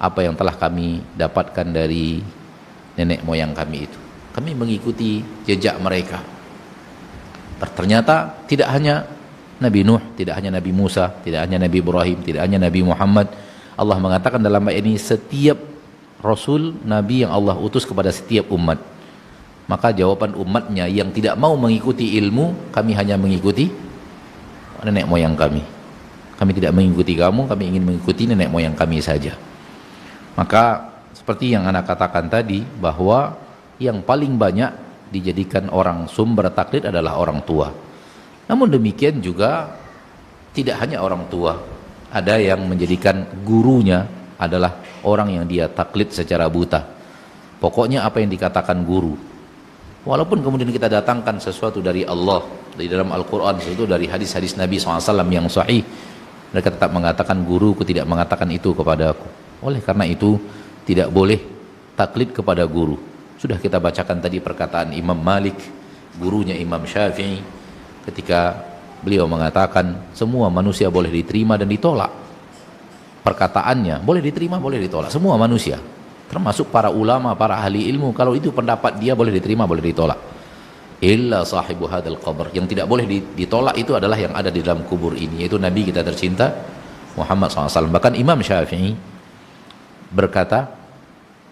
apa yang telah kami dapatkan dari nenek moyang kami itu. Kami mengikuti jejak mereka. Ternyata tidak hanya Nabi Nuh, tidak hanya Nabi Musa, tidak hanya Nabi Ibrahim, tidak hanya Nabi Muhammad. Allah mengatakan dalam ayat ini, setiap Rasul, Nabi yang Allah utus kepada setiap umat. Maka jawaban umatnya yang tidak mau mengikuti ilmu, kami hanya mengikuti nenek moyang kami. Kami tidak mengikuti kamu, kami ingin mengikuti nenek moyang kami saja. Maka seperti yang Anda katakan tadi, bahwa yang paling banyak dijadikan orang sumber taklid adalah orang tua. Namun demikian juga tidak hanya orang tua, ada yang menjadikan gurunya adalah orang yang dia taklid secara buta. Pokoknya apa yang dikatakan guru, Walaupun kemudian kita datangkan sesuatu dari Allah, dari dalam Al-Quran, sesuatu dari hadis-hadis Nabi SAW yang sahih, mereka tetap mengatakan guruku tidak mengatakan itu kepada aku. Oleh karena itu tidak boleh taklid kepada guru. Sudah kita bacakan tadi perkataan Imam Malik, gurunya Imam Syafi'i, ketika beliau mengatakan semua manusia boleh diterima dan ditolak. Perkataannya boleh diterima, boleh ditolak, semua manusia, termasuk para ulama, para ahli ilmu. Kalau itu pendapat dia, boleh diterima, boleh ditolak. Illa sahibu hadal qabr, yang tidak boleh ditolak itu adalah yang ada di dalam kubur ini, yaitu Nabi kita tercinta Muhammad SAW. Bahkan Imam Syafi'i berkata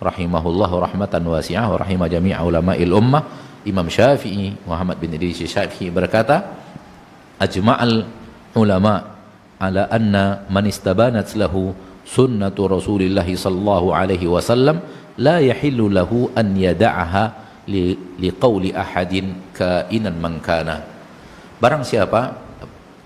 rahimahullah rahmatan wasi'ah wa rahimah jami'a ulama'il ummah, Imam Syafi'i, Muhammad bin Idris Syafi'i berkata, ajma'al ulama' ala anna man istabanat lahu sunnatu Rasulillah sallallahu alaihi wasallam la yahillu lahu an yada'aha liqauli ahadin kainan man kana. Barang siapa,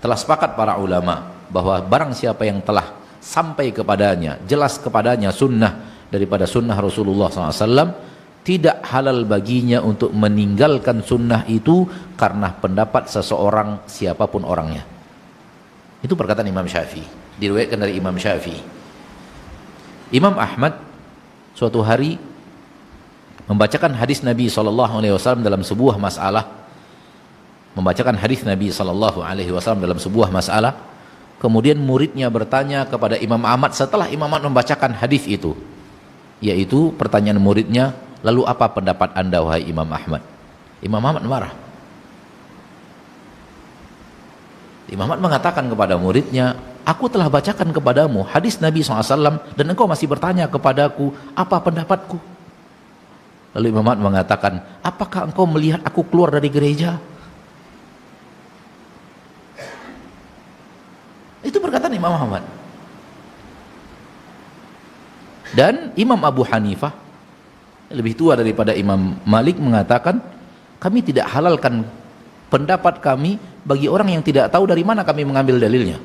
telah sepakat para ulama bahwa barang siapa yang telah sampai kepadanya, jelas kepadanya sunnah daripada sunnah Rasulullah SAW, tidak halal baginya untuk meninggalkan sunnah itu karena pendapat seseorang siapapun orangnya. Itu perkataan Imam Syafi'i, diriwayatkan dari Imam Syafi'i. Imam Ahmad suatu hari membacakan hadis Nabi SAW dalam sebuah masalah, membacakan hadis Nabi SAW dalam sebuah masalah. Kemudian muridnya bertanya kepada Imam Ahmad setelah Imam Ahmad membacakan hadis itu, yaitu pertanyaan muridnya, lalu apa pendapat anda wahai Imam Ahmad? Imam Ahmad marah. Imam Ahmad mengatakan kepada muridnya, aku telah bacakan kepadamu hadis Nabi SAW dan engkau masih bertanya kepadaku apa pendapatku. Lalu Imam Ahmad mengatakan, apakah engkau melihat aku keluar dari gereja? Itu perkataan Imam Ahmad. Dan Imam Abu Hanifah, lebih tua daripada Imam Malik, mengatakan, kami tidak halalkan pendapat kami bagi orang yang tidak tahu dari mana kami mengambil dalilnya.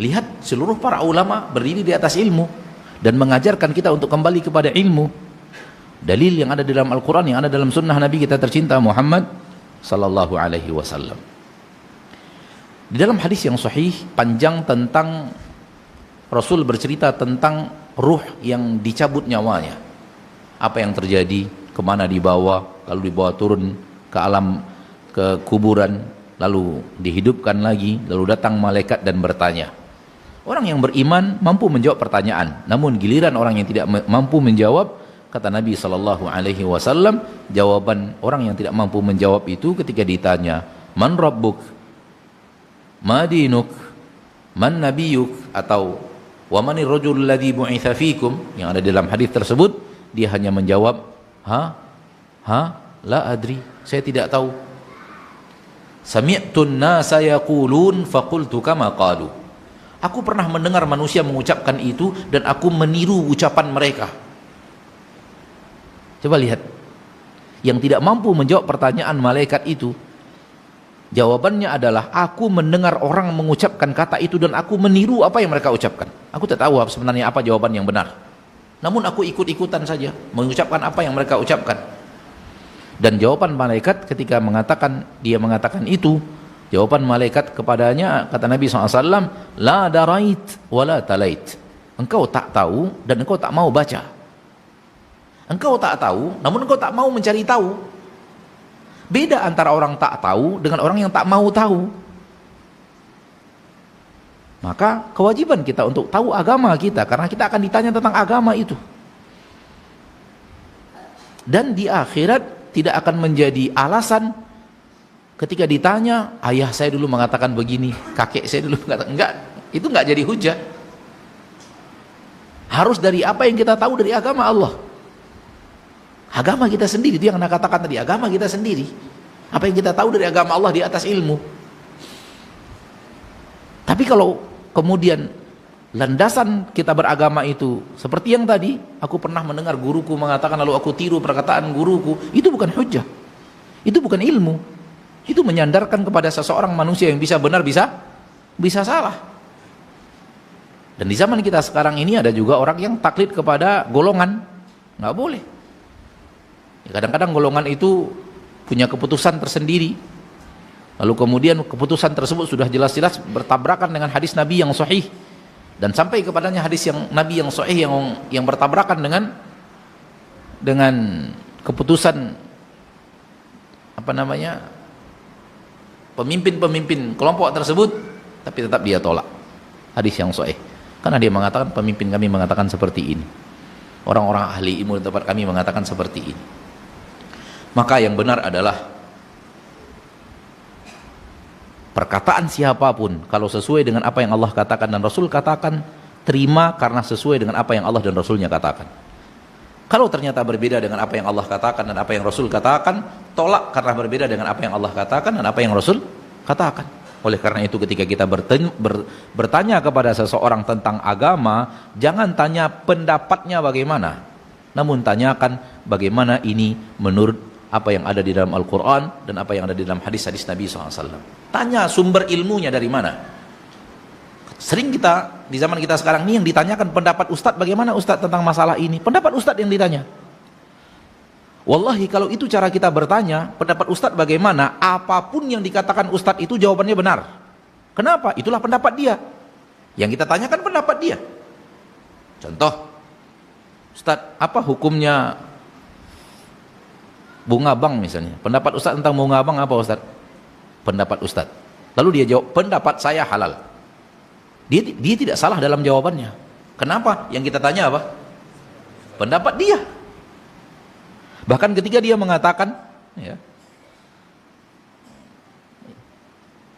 Lihat, seluruh para ulama berdiri di atas ilmu dan mengajarkan kita untuk kembali kepada ilmu. Dalil yang ada di dalam Al-Quran, yang ada dalam sunnah Nabi kita tercinta Muhammad sallallahu alaihi wasallam. Di dalam hadis yang sahih panjang tentang Rasul bercerita tentang ruh yang dicabut nyawanya. Apa yang terjadi, kemana dibawa, lalu dibawa turun ke alam, ke kuburan, lalu dihidupkan lagi, lalu datang malaikat dan bertanya. Orang yang beriman mampu menjawab pertanyaan, namun giliran orang yang tidak mampu menjawab, kata Nabi SAW, jawaban orang yang tidak mampu menjawab itu ketika ditanya, man rabbuk, ma dinuk, man nabiyuk, atau wa manir rajul ladzi bu'itsa fikum, yang ada dalam hadis tersebut, dia hanya menjawab, la adri, saya tidak tahu. Sami'tun nasa yaqulun faqultu kama qalu. Aku pernah mendengar manusia mengucapkan itu dan aku meniru ucapan mereka. Coba lihat, yang tidak mampu menjawab pertanyaan malaikat itu, jawabannya adalah, aku mendengar orang mengucapkan kata itu dan aku meniru apa yang mereka ucapkan. Aku tak tahu sebenarnya apa jawaban yang benar, namun aku ikut-ikutan saja mengucapkan apa yang mereka ucapkan. Dan jawaban malaikat ketika dia mengatakan itu, jawaban malaikat kepadanya, kata Nabi SAW, la darait wa la talait. Engkau tak tahu dan engkau tak mau baca. Engkau tak tahu, namun engkau tak mau mencari tahu. Beda antara orang tak tahu dengan orang yang tak mau tahu. Maka kewajiban kita untuk tahu agama kita, karena kita akan ditanya tentang agama itu. Dan di akhirat tidak akan menjadi alasan ketika ditanya, ayah saya dulu mengatakan begini, kakek saya dulu mengatakan, enggak, itu enggak jadi hujah. Harus dari apa yang kita tahu dari agama Allah. Agama kita sendiri, itu yang Anda katakan tadi, agama kita sendiri. Apa yang kita tahu dari agama Allah di atas ilmu. Tapi kalau kemudian landasan kita beragama itu seperti yang tadi, aku pernah mendengar guruku mengatakan lalu aku tiru perkataan guruku, itu bukan hujjah, itu bukan ilmu, itu menyandarkan kepada seseorang manusia yang bisa benar, bisa salah. Dan di zaman kita sekarang ini ada juga orang yang taklid kepada golongan, nggak boleh. Kadang-kadang golongan itu punya keputusan tersendiri, lalu kemudian keputusan tersebut sudah jelas-jelas bertabrakan dengan hadis Nabi yang sahih, dan sampai kepadanya hadis yang Nabi yang sahih yang bertabrakan dengan keputusan pemimpin kelompok tersebut, tapi tetap dia tolak hadis yang sahih karena dia mengatakan pemimpin kami mengatakan seperti ini, orang-orang ahli ilmu di tempat kami mengatakan seperti ini. Maka yang benar adalah perkataan siapapun kalau sesuai dengan apa yang Allah katakan dan Rasul katakan, terima karena sesuai dengan apa yang Allah dan Rasulnya katakan. Kalau ternyata berbeda dengan apa yang Allah katakan dan apa yang Rasul katakan, tolak karena berbeda dengan apa yang Allah katakan dan apa yang Rasul katakan. Oleh karena itu ketika kita bertanya kepada seseorang tentang agama, jangan tanya pendapatnya bagaimana, namun tanyakan bagaimana ini menurut apa yang ada di dalam Al-Quran dan apa yang ada di dalam hadis-hadis Nabi SAW. Tanya sumber ilmunya dari mana. Sering kita di zaman kita sekarang ini yang ditanyakan pendapat Ustadz, bagaimana Ustadz tentang masalah ini, pendapat Ustadz yang ditanya. Wallahi kalau itu cara kita bertanya, pendapat Ustadz bagaimana, apapun yang dikatakan Ustadz itu jawabannya benar. Kenapa? Itulah pendapat dia. Yang kita tanyakan pendapat dia. Contoh, Ustadz, apa hukumnya bunga bank misalnya? Pendapat Ustadz tentang bunga bank apa Ustadz? Pendapat Ustadz. Lalu dia jawab, pendapat saya halal. Dia tidak salah dalam jawabannya. Kenapa? Yang kita tanya apa? Pendapat dia. Bahkan ketika dia mengatakan, ya,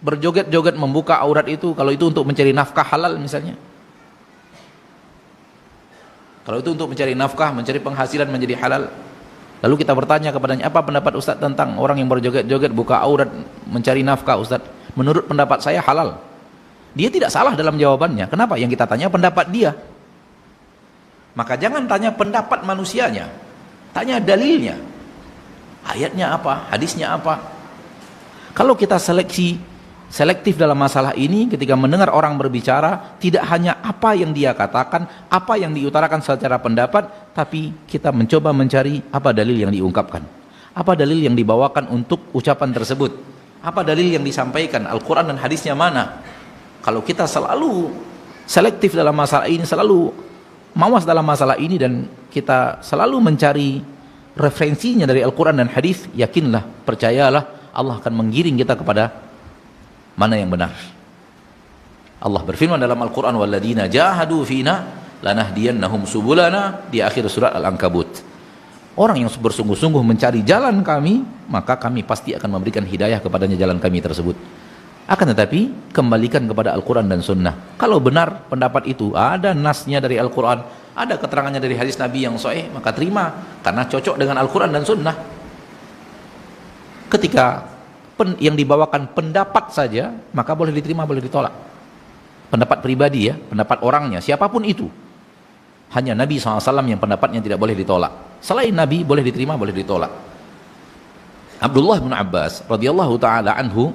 berjoget-joget membuka aurat itu, kalau itu untuk mencari nafkah halal misalnya. Kalau itu untuk mencari nafkah, mencari penghasilan menjadi halal. Lalu kita bertanya kepadanya, apa pendapat Ustadz tentang orang yang berjoget-joget buka aurat mencari nafkah Ustadz? Menurut pendapat saya halal. Dia tidak salah dalam jawabannya. Kenapa? Yang kita tanya pendapat dia. Maka jangan tanya pendapat manusianya, tanya dalilnya. Ayatnya apa? Hadisnya apa? Kalau kita selektif dalam masalah ini, ketika mendengar orang berbicara, tidak hanya apa yang dia katakan, apa yang diutarakan secara pendapat, tapi kita mencoba mencari apa dalil yang diungkapkan, apa dalil yang dibawakan untuk ucapan tersebut, apa dalil yang disampaikan, Al-Quran dan hadisnya mana. Kalau kita selalu selektif dalam masalah ini, selalu mawas dalam masalah ini, dan kita selalu mencari referensinya dari Al-Quran dan hadis, yakinlah, percayalah, Allah akan menggiring kita kepada mana yang benar. Allah berfirman dalam Al-Quran, walladzina jahadu fina lanahdiyannahum subulana, di akhir surat Al-Ankabut. Orang yang bersungguh-sungguh mencari jalan kami, maka kami pasti akan memberikan hidayah kepadanya jalan kami tersebut. Akan tetapi kembalikan kepada Al-Quran dan Sunnah. Kalau benar pendapat itu ada nasnya dari Al-Quran, ada keterangannya dari hadis Nabi yang sahih, maka terima karena cocok dengan Al-Quran dan Sunnah. Ketika yang dibawakan pendapat saja, maka boleh diterima, boleh ditolak. Pendapat pribadi ya, pendapat orangnya, siapapun itu. Hanya Nabi SAW yang pendapatnya tidak boleh ditolak. Selain Nabi boleh diterima, boleh ditolak. Abdullah bin Abbas radhiyallahu ta'ala anhu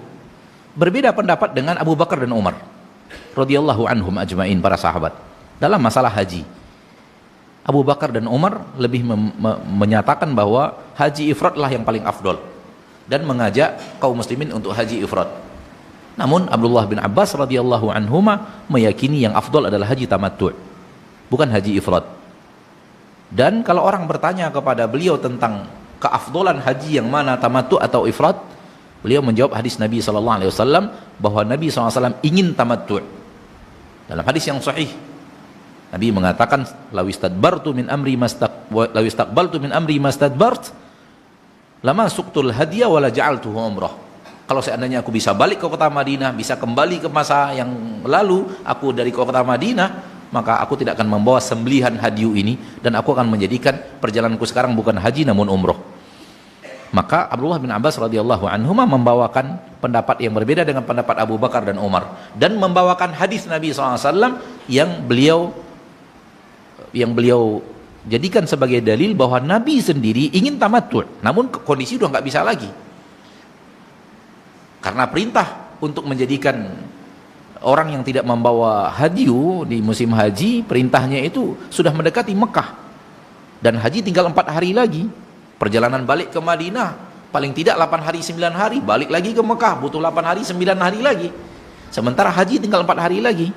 berbeda pendapat dengan Abu Bakar dan Umar radhiyallahu anhum ajmain, para sahabat, dalam masalah haji. Abu Bakar dan Umar lebih menyatakan bahwa haji ifrad lah yang paling afdol dan mengajak kaum muslimin untuk haji ifrad. Namun Abdullah bin Abbas radhiyallahu anhuma meyakini yang afdol adalah haji tamattu', bukan haji ifrad. Dan kalau orang bertanya kepada beliau tentang keafdolan haji yang mana, tamattu' atau ifrad, beliau menjawab hadis Nabi SAW bahwa Nabi SAW ingin tamattu'. Dalam hadis yang sahih, Nabi mengatakan, lawistadbartu min amri lawistaqbaltu min amri mastadbart lama suqtul hadiya wala ja'altuhu umrah. Kalau seandainya aku bisa balik ke kota Madinah, bisa kembali ke masa yang lalu aku dari kota Madinah, maka aku tidak akan membawa sembelihan hadiu ini, dan aku akan menjadikan perjalananku sekarang bukan haji namun umrah. Maka Abdullah bin Abbas radhiyallahu anhuma membawakan pendapat yang berbeda dengan pendapat Abu Bakar dan Umar, dan membawakan hadis Nabi SAW yang beliau jadikan sebagai dalil bahwa Nabi sendiri ingin tamattu', namun kondisi udah nggak bisa lagi karena perintah untuk menjadikan orang yang tidak membawa hadiu di musim haji, perintahnya itu sudah mendekati Mekah dan haji tinggal 4 hari lagi. Perjalanan balik ke Madinah paling tidak 8 hari 9 hari, balik lagi ke Mekah butuh 8 hari 9 hari lagi. Sementara haji tinggal 4 hari lagi.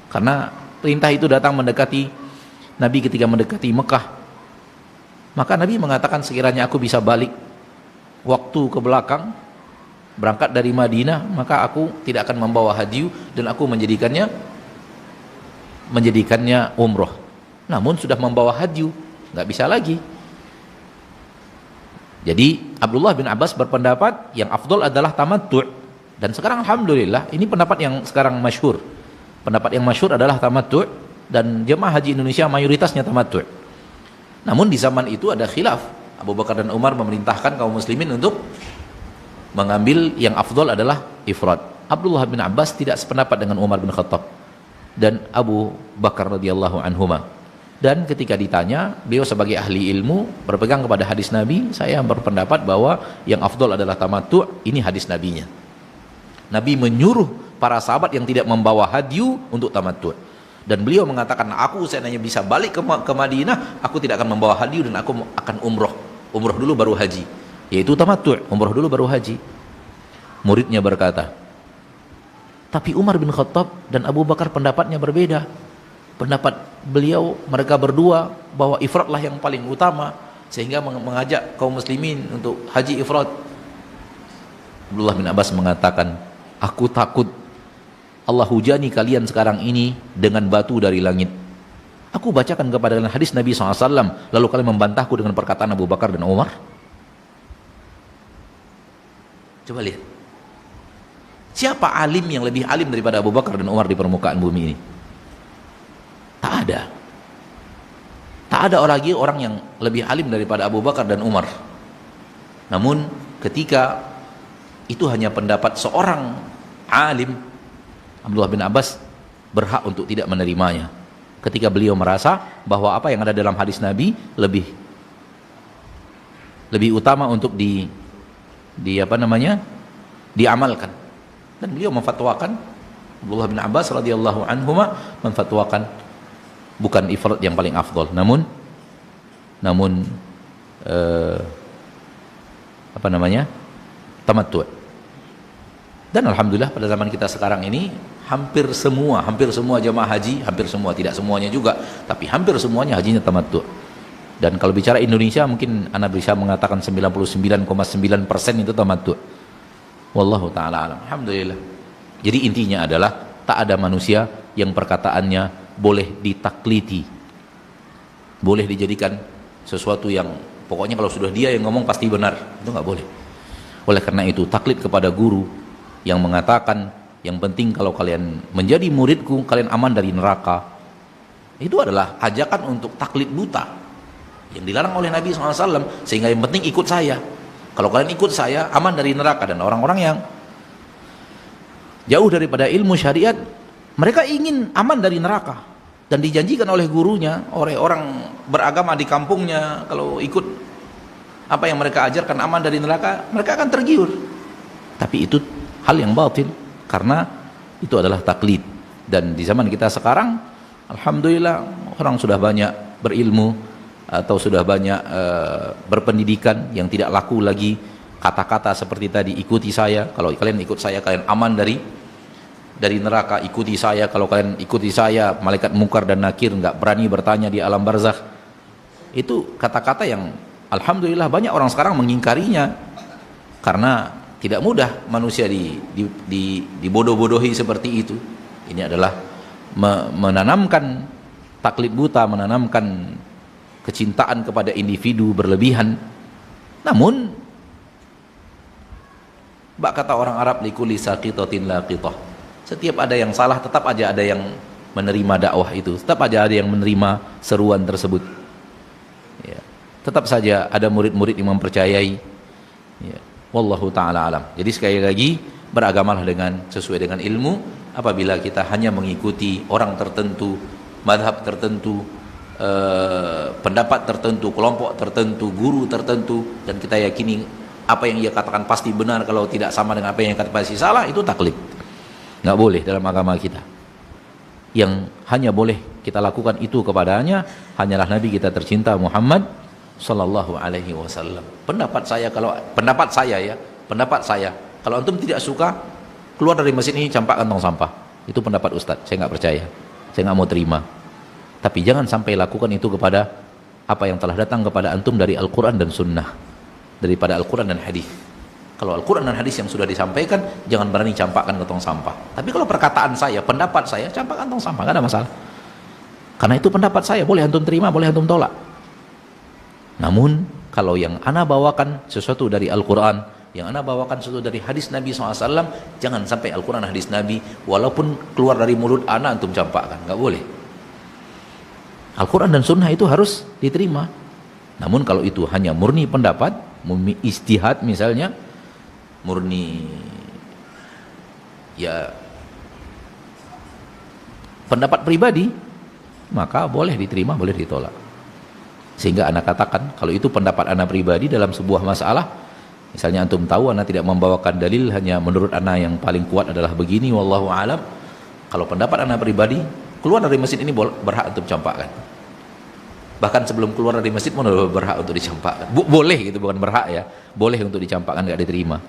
Karena perintah itu datang mendekati Nabi ketika mendekati Mekah. Maka Nabi mengatakan, sekiranya aku bisa balik waktu ke belakang, berangkat dari Madinah, maka aku tidak akan membawa haji dan aku menjadikannya umroh. Namun sudah membawa haji, nggak bisa lagi. Jadi Abdullah bin Abbas berpendapat yang afdol adalah tamattu'. Dan sekarang alhamdulillah ini pendapat yang sekarang masyhur. Pendapat yang masyhur adalah tamattu', dan jemaah haji Indonesia mayoritasnya tamattu'. Namun di zaman itu ada khilaf. Abu Bakar dan Umar memerintahkan kaum muslimin untuk mengambil yang afdol adalah ifrad. Abdullah bin Abbas tidak sependapat dengan Umar bin Khattab dan Abu Bakar radhiyallahu anhuma. Dan ketika ditanya, beliau sebagai ahli ilmu berpegang kepada hadis Nabi, saya berpendapat bahwa yang afdol adalah tamattu', ini hadis Nabinya. Nabi menyuruh para sahabat yang tidak membawa hadyu untuk tamattu'. Dan beliau mengatakan, aku seandainya bisa balik ke Madinah, aku tidak akan membawa hadyu dan aku akan umroh. Umroh dulu baru haji. Yaitu tamattu', umroh dulu baru haji. Muridnya berkata, tapi Umar bin Khattab dan Abu Bakar pendapatnya berbeda. Pendapat beliau, mereka berdua, bahwa ifradlah yang paling utama, sehingga mengajak kaum muslimin untuk haji ifrad. Abdullah bin Abbas mengatakan, aku takut Allah hujani kalian sekarang ini dengan batu dari langit. Aku bacakan kepada kalian hadis Nabi SAW, lalu kalian membantahku dengan perkataan Abu Bakar dan Umar. Coba lihat, siapa alim yang lebih alim daripada Abu Bakar dan Umar di permukaan bumi ini? Tak ada. Tak ada lagi orang yang lebih alim daripada Abu Bakar dan Umar. Namun ketika itu hanya pendapat seorang alim, Abdullah bin Abbas berhak untuk tidak menerimanya. Ketika beliau merasa bahwa apa yang ada dalam hadis Nabi lebih utama untuk diamalkan. Dan beliau memfatwakan, Abdullah bin Abbas radhiyallahu anhuma memfatwakan bukan ifrad yang paling afdol, namun tamattu'. Dan alhamdulillah pada zaman kita sekarang ini hampir semua jemaah haji, hampir semua, tidak semuanya juga, tapi hampir semuanya hajinya tamattu'. Dan kalau bicara Indonesia, mungkin Anda bisa mengatakan 99,9% itu tamattu'. Wallahu ta'ala alam. Alhamdulillah. Jadi intinya adalah tak ada manusia yang perkataannya boleh ditakliti, boleh dijadikan sesuatu yang pokoknya kalau sudah dia yang ngomong pasti benar, itu nggak boleh. Oleh karena itu taklid kepada guru yang mengatakan yang penting kalau kalian menjadi muridku kalian aman dari neraka, itu adalah ajakan untuk taklid buta yang dilarang oleh Nabi SAW. Sehingga yang penting ikut saya, kalau kalian ikut saya aman dari neraka. Dan orang-orang yang jauh daripada ilmu syariat, mereka ingin aman dari neraka dan dijanjikan oleh gurunya, oleh orang beragama di kampungnya, kalau ikut apa yang mereka ajarkan aman dari neraka, mereka akan tergiur. Tapi itu hal yang batil, karena itu adalah taklid. Dan di zaman kita sekarang, alhamdulillah orang sudah banyak berilmu atau sudah banyak berpendidikan yang tidak laku lagi kata-kata seperti tadi, ikuti saya, kalau kalian ikut saya kalian aman dari neraka, ikuti saya, kalau kalian ikuti saya malaikat mungkar dan nakir nggak berani bertanya di alam barzakh. Itu kata-kata yang alhamdulillah banyak orang sekarang mengingkarinya, karena tidak mudah manusia dibodoh-bodohi seperti itu. Ini adalah menanamkan taklid buta, menanamkan kecintaan kepada individu berlebihan. Namun bak kata orang Arab, likulli saqitatin laqitah. Setiap ada yang salah, tetap aja ada yang menerima dakwah itu, tetap aja ada yang menerima seruan tersebut. Ya. Tetap saja ada murid-murid yang mempercayai. Ya. Wallahu ta'ala alam. Jadi sekali lagi, beragamalah sesuai dengan ilmu. Apabila kita hanya mengikuti orang tertentu, madhab tertentu, pendapat tertentu, kelompok tertentu, guru tertentu, dan kita yakini apa yang ia katakan pasti benar, kalau tidak sama dengan apa yang ia katakan pasti salah, itu taklid. Nggak boleh dalam agama kita. Yang hanya boleh kita lakukan itu kepadanya hanyalah Nabi kita tercinta Muhammad sallallahu alaihi wasallam. Pendapat saya kalau antum tidak suka, keluar dari masjid ini campak kantong sampah. Itu pendapat Ustadz, saya nggak percaya, saya nggak mau terima. Tapi jangan sampai lakukan itu kepada apa yang telah datang kepada antum dari Al-Quran dan Sunnah, daripada Al-Quran dan Hadis. Kalau Al-Quran dan Hadis yang sudah disampaikan, jangan berani campakkan kantong sampah. Tapi kalau perkataan saya, pendapat saya, campak kantong sampah, nggak ada masalah. Karena itu pendapat saya, boleh antum terima, boleh antum tolak. Namun kalau yang ana bawakan sesuatu dari Al-Quran, yang ana bawakan sesuatu dari hadis Nabi SAW, jangan sampai Al-Quran hadis Nabi walaupun keluar dari mulut ana antum campakkan, nggak boleh. Al-Quran dan Sunnah itu harus diterima. Namun kalau itu hanya murni pendapat, murni ijtihad misalnya, murni ya pendapat pribadi, maka boleh diterima, boleh ditolak. Sehingga anak katakan, kalau itu pendapat anak pribadi dalam sebuah masalah, misalnya antum tahu anak tidak membawakan dalil, hanya menurut anak yang paling kuat adalah begini, wallahu alam. Kalau pendapat anak pribadi, keluar dari masjid ini berhak untuk campakkan. Bahkan sebelum keluar dari masjid pun berhak untuk dicampakkan. Boleh gitu, bukan berhak ya, boleh untuk dicampakkan, nggak diterima.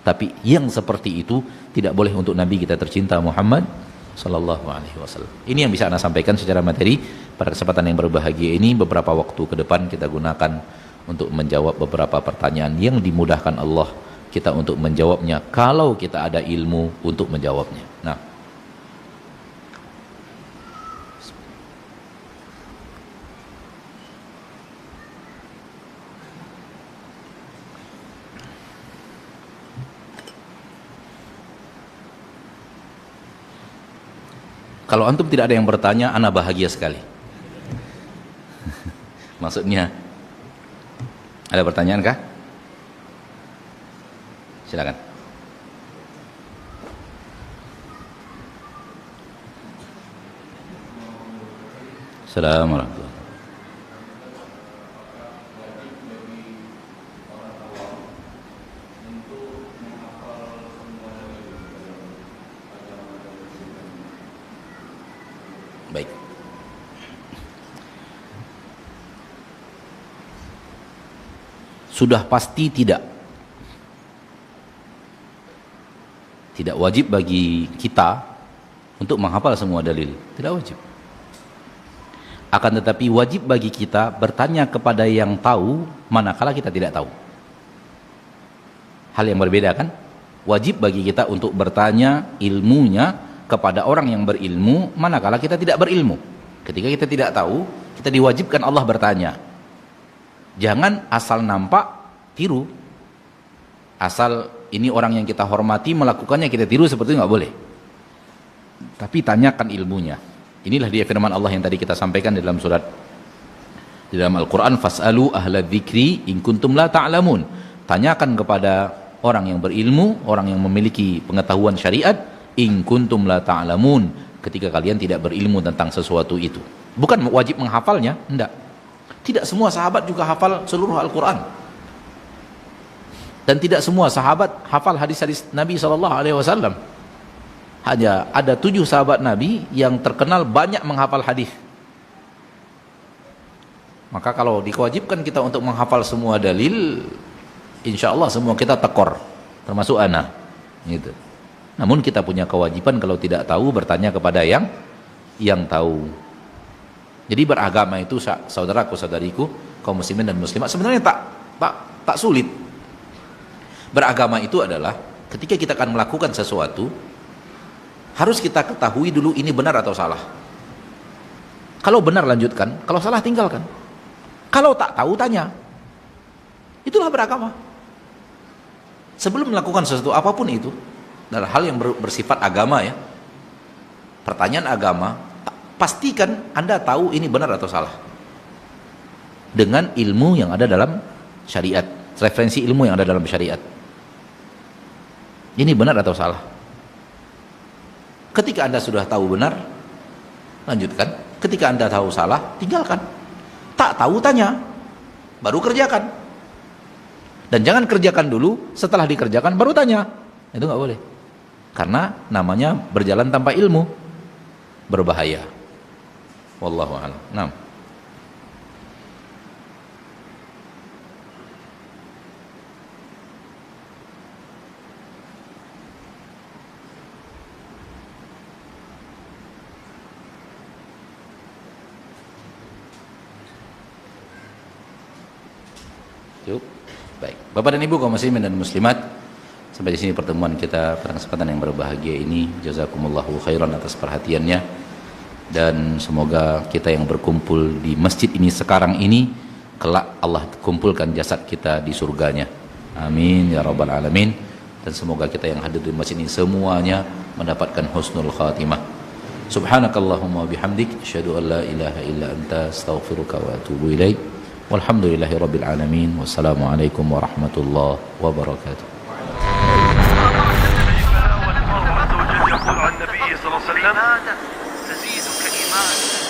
Tapi yang seperti itu tidak boleh untuk Nabi kita tercinta Muhammad sallallahu alaihi wasallam. Ini yang bisa Anda sampaikan secara materi pada kesempatan yang berbahagia ini. Beberapa waktu ke depan kita gunakan untuk menjawab beberapa pertanyaan yang dimudahkan Allah kita untuk menjawabnya kalau kita ada ilmu untuk menjawabnya. Nah, kalau antum tidak ada yang bertanya, ana bahagia sekali. Maksudnya, ada pertanyaan kah? Silakan. Assalamualaikum. Baik. Sudah pasti tidak wajib bagi kita untuk menghafal semua dalil, tidak wajib. Akan tetapi wajib bagi kita bertanya kepada yang tahu manakala kita tidak tahu. Hal yang berbeda kan? Wajib bagi kita untuk bertanya ilmunya kepada orang yang berilmu manakala kita tidak berilmu. Ketika kita tidak tahu, kita diwajibkan Allah bertanya. Jangan asal nampak tiru, asal ini orang yang kita hormati melakukannya kita tiru, seperti itu nggak boleh. Tapi tanyakan ilmunya. Inilah dia firman Allah yang tadi kita sampaikan di dalam surat, di dalam Al-Quran, fas'alu ahla dzikri in kuntum la ta'lamun. Tanyakan kepada orang yang berilmu, orang yang memiliki pengetahuan syariat, in kuntum la ta'lamun, ketika kalian tidak berilmu tentang sesuatu itu. Bukan wajib menghafalnya, enggak. Tidak semua sahabat juga hafal seluruh Al-Quran. Dan tidak semua sahabat hafal hadis-hadis Nabi SAW. Hanya ada 7 sahabat Nabi yang terkenal banyak menghafal hadis. Maka kalau diwajibkan kita untuk menghafal semua dalil, insya Allah semua kita tekor, termasuk ana. Gitu. Namun kita punya kewajiban kalau tidak tahu bertanya kepada yang tahu. Jadi beragama itu saudaraku saudariku kaum muslimin dan muslimat sebenarnya tak sulit. Beragama itu adalah ketika kita akan melakukan sesuatu harus kita ketahui dulu ini benar atau salah. Kalau benar lanjutkan, kalau salah tinggalkan. Kalau tak tahu tanya. Itulah beragama. Sebelum melakukan sesuatu apapun itu, dalam hal yang bersifat agama ya, pertanyaan agama, pastikan Anda tahu ini benar atau salah dengan ilmu yang ada dalam syariat, referensi ilmu yang ada dalam syariat. Ini benar atau salah. Ketika Anda sudah tahu benar, lanjutkan. Ketika Anda tahu salah, tinggalkan. Tak tahu tanya, baru kerjakan. Dan jangan kerjakan dulu, setelah dikerjakan baru tanya. Itu nggak boleh. Karena namanya berjalan tanpa ilmu, berbahaya. Wallahu a'lam. Nah. Cukup. Baik. Bapak dan Ibu kaum muslimin dan muslimat, sampai di sini pertemuan kita pada kesempatan yang berbahagia ini. Jazakumullahu khairan atas perhatiannya, dan semoga kita yang berkumpul di masjid ini sekarang ini kelak Allah kumpulkan jasad kita di surganya. Amin ya rabbal alamin. Dan semoga kita yang hadir di masjid ini semuanya mendapatkan husnul khatimah. Subhanakallahumma bihamdik asyhadu an la ilaha illa anta astaghfiruka wa atubu ilaik. Walhamdulillahi rabbil alamin. Wassalamualaikum warahmatullahi wabarakatuh. يقول عن النبي صلى الله عليه وسلم تزيدك إيمانا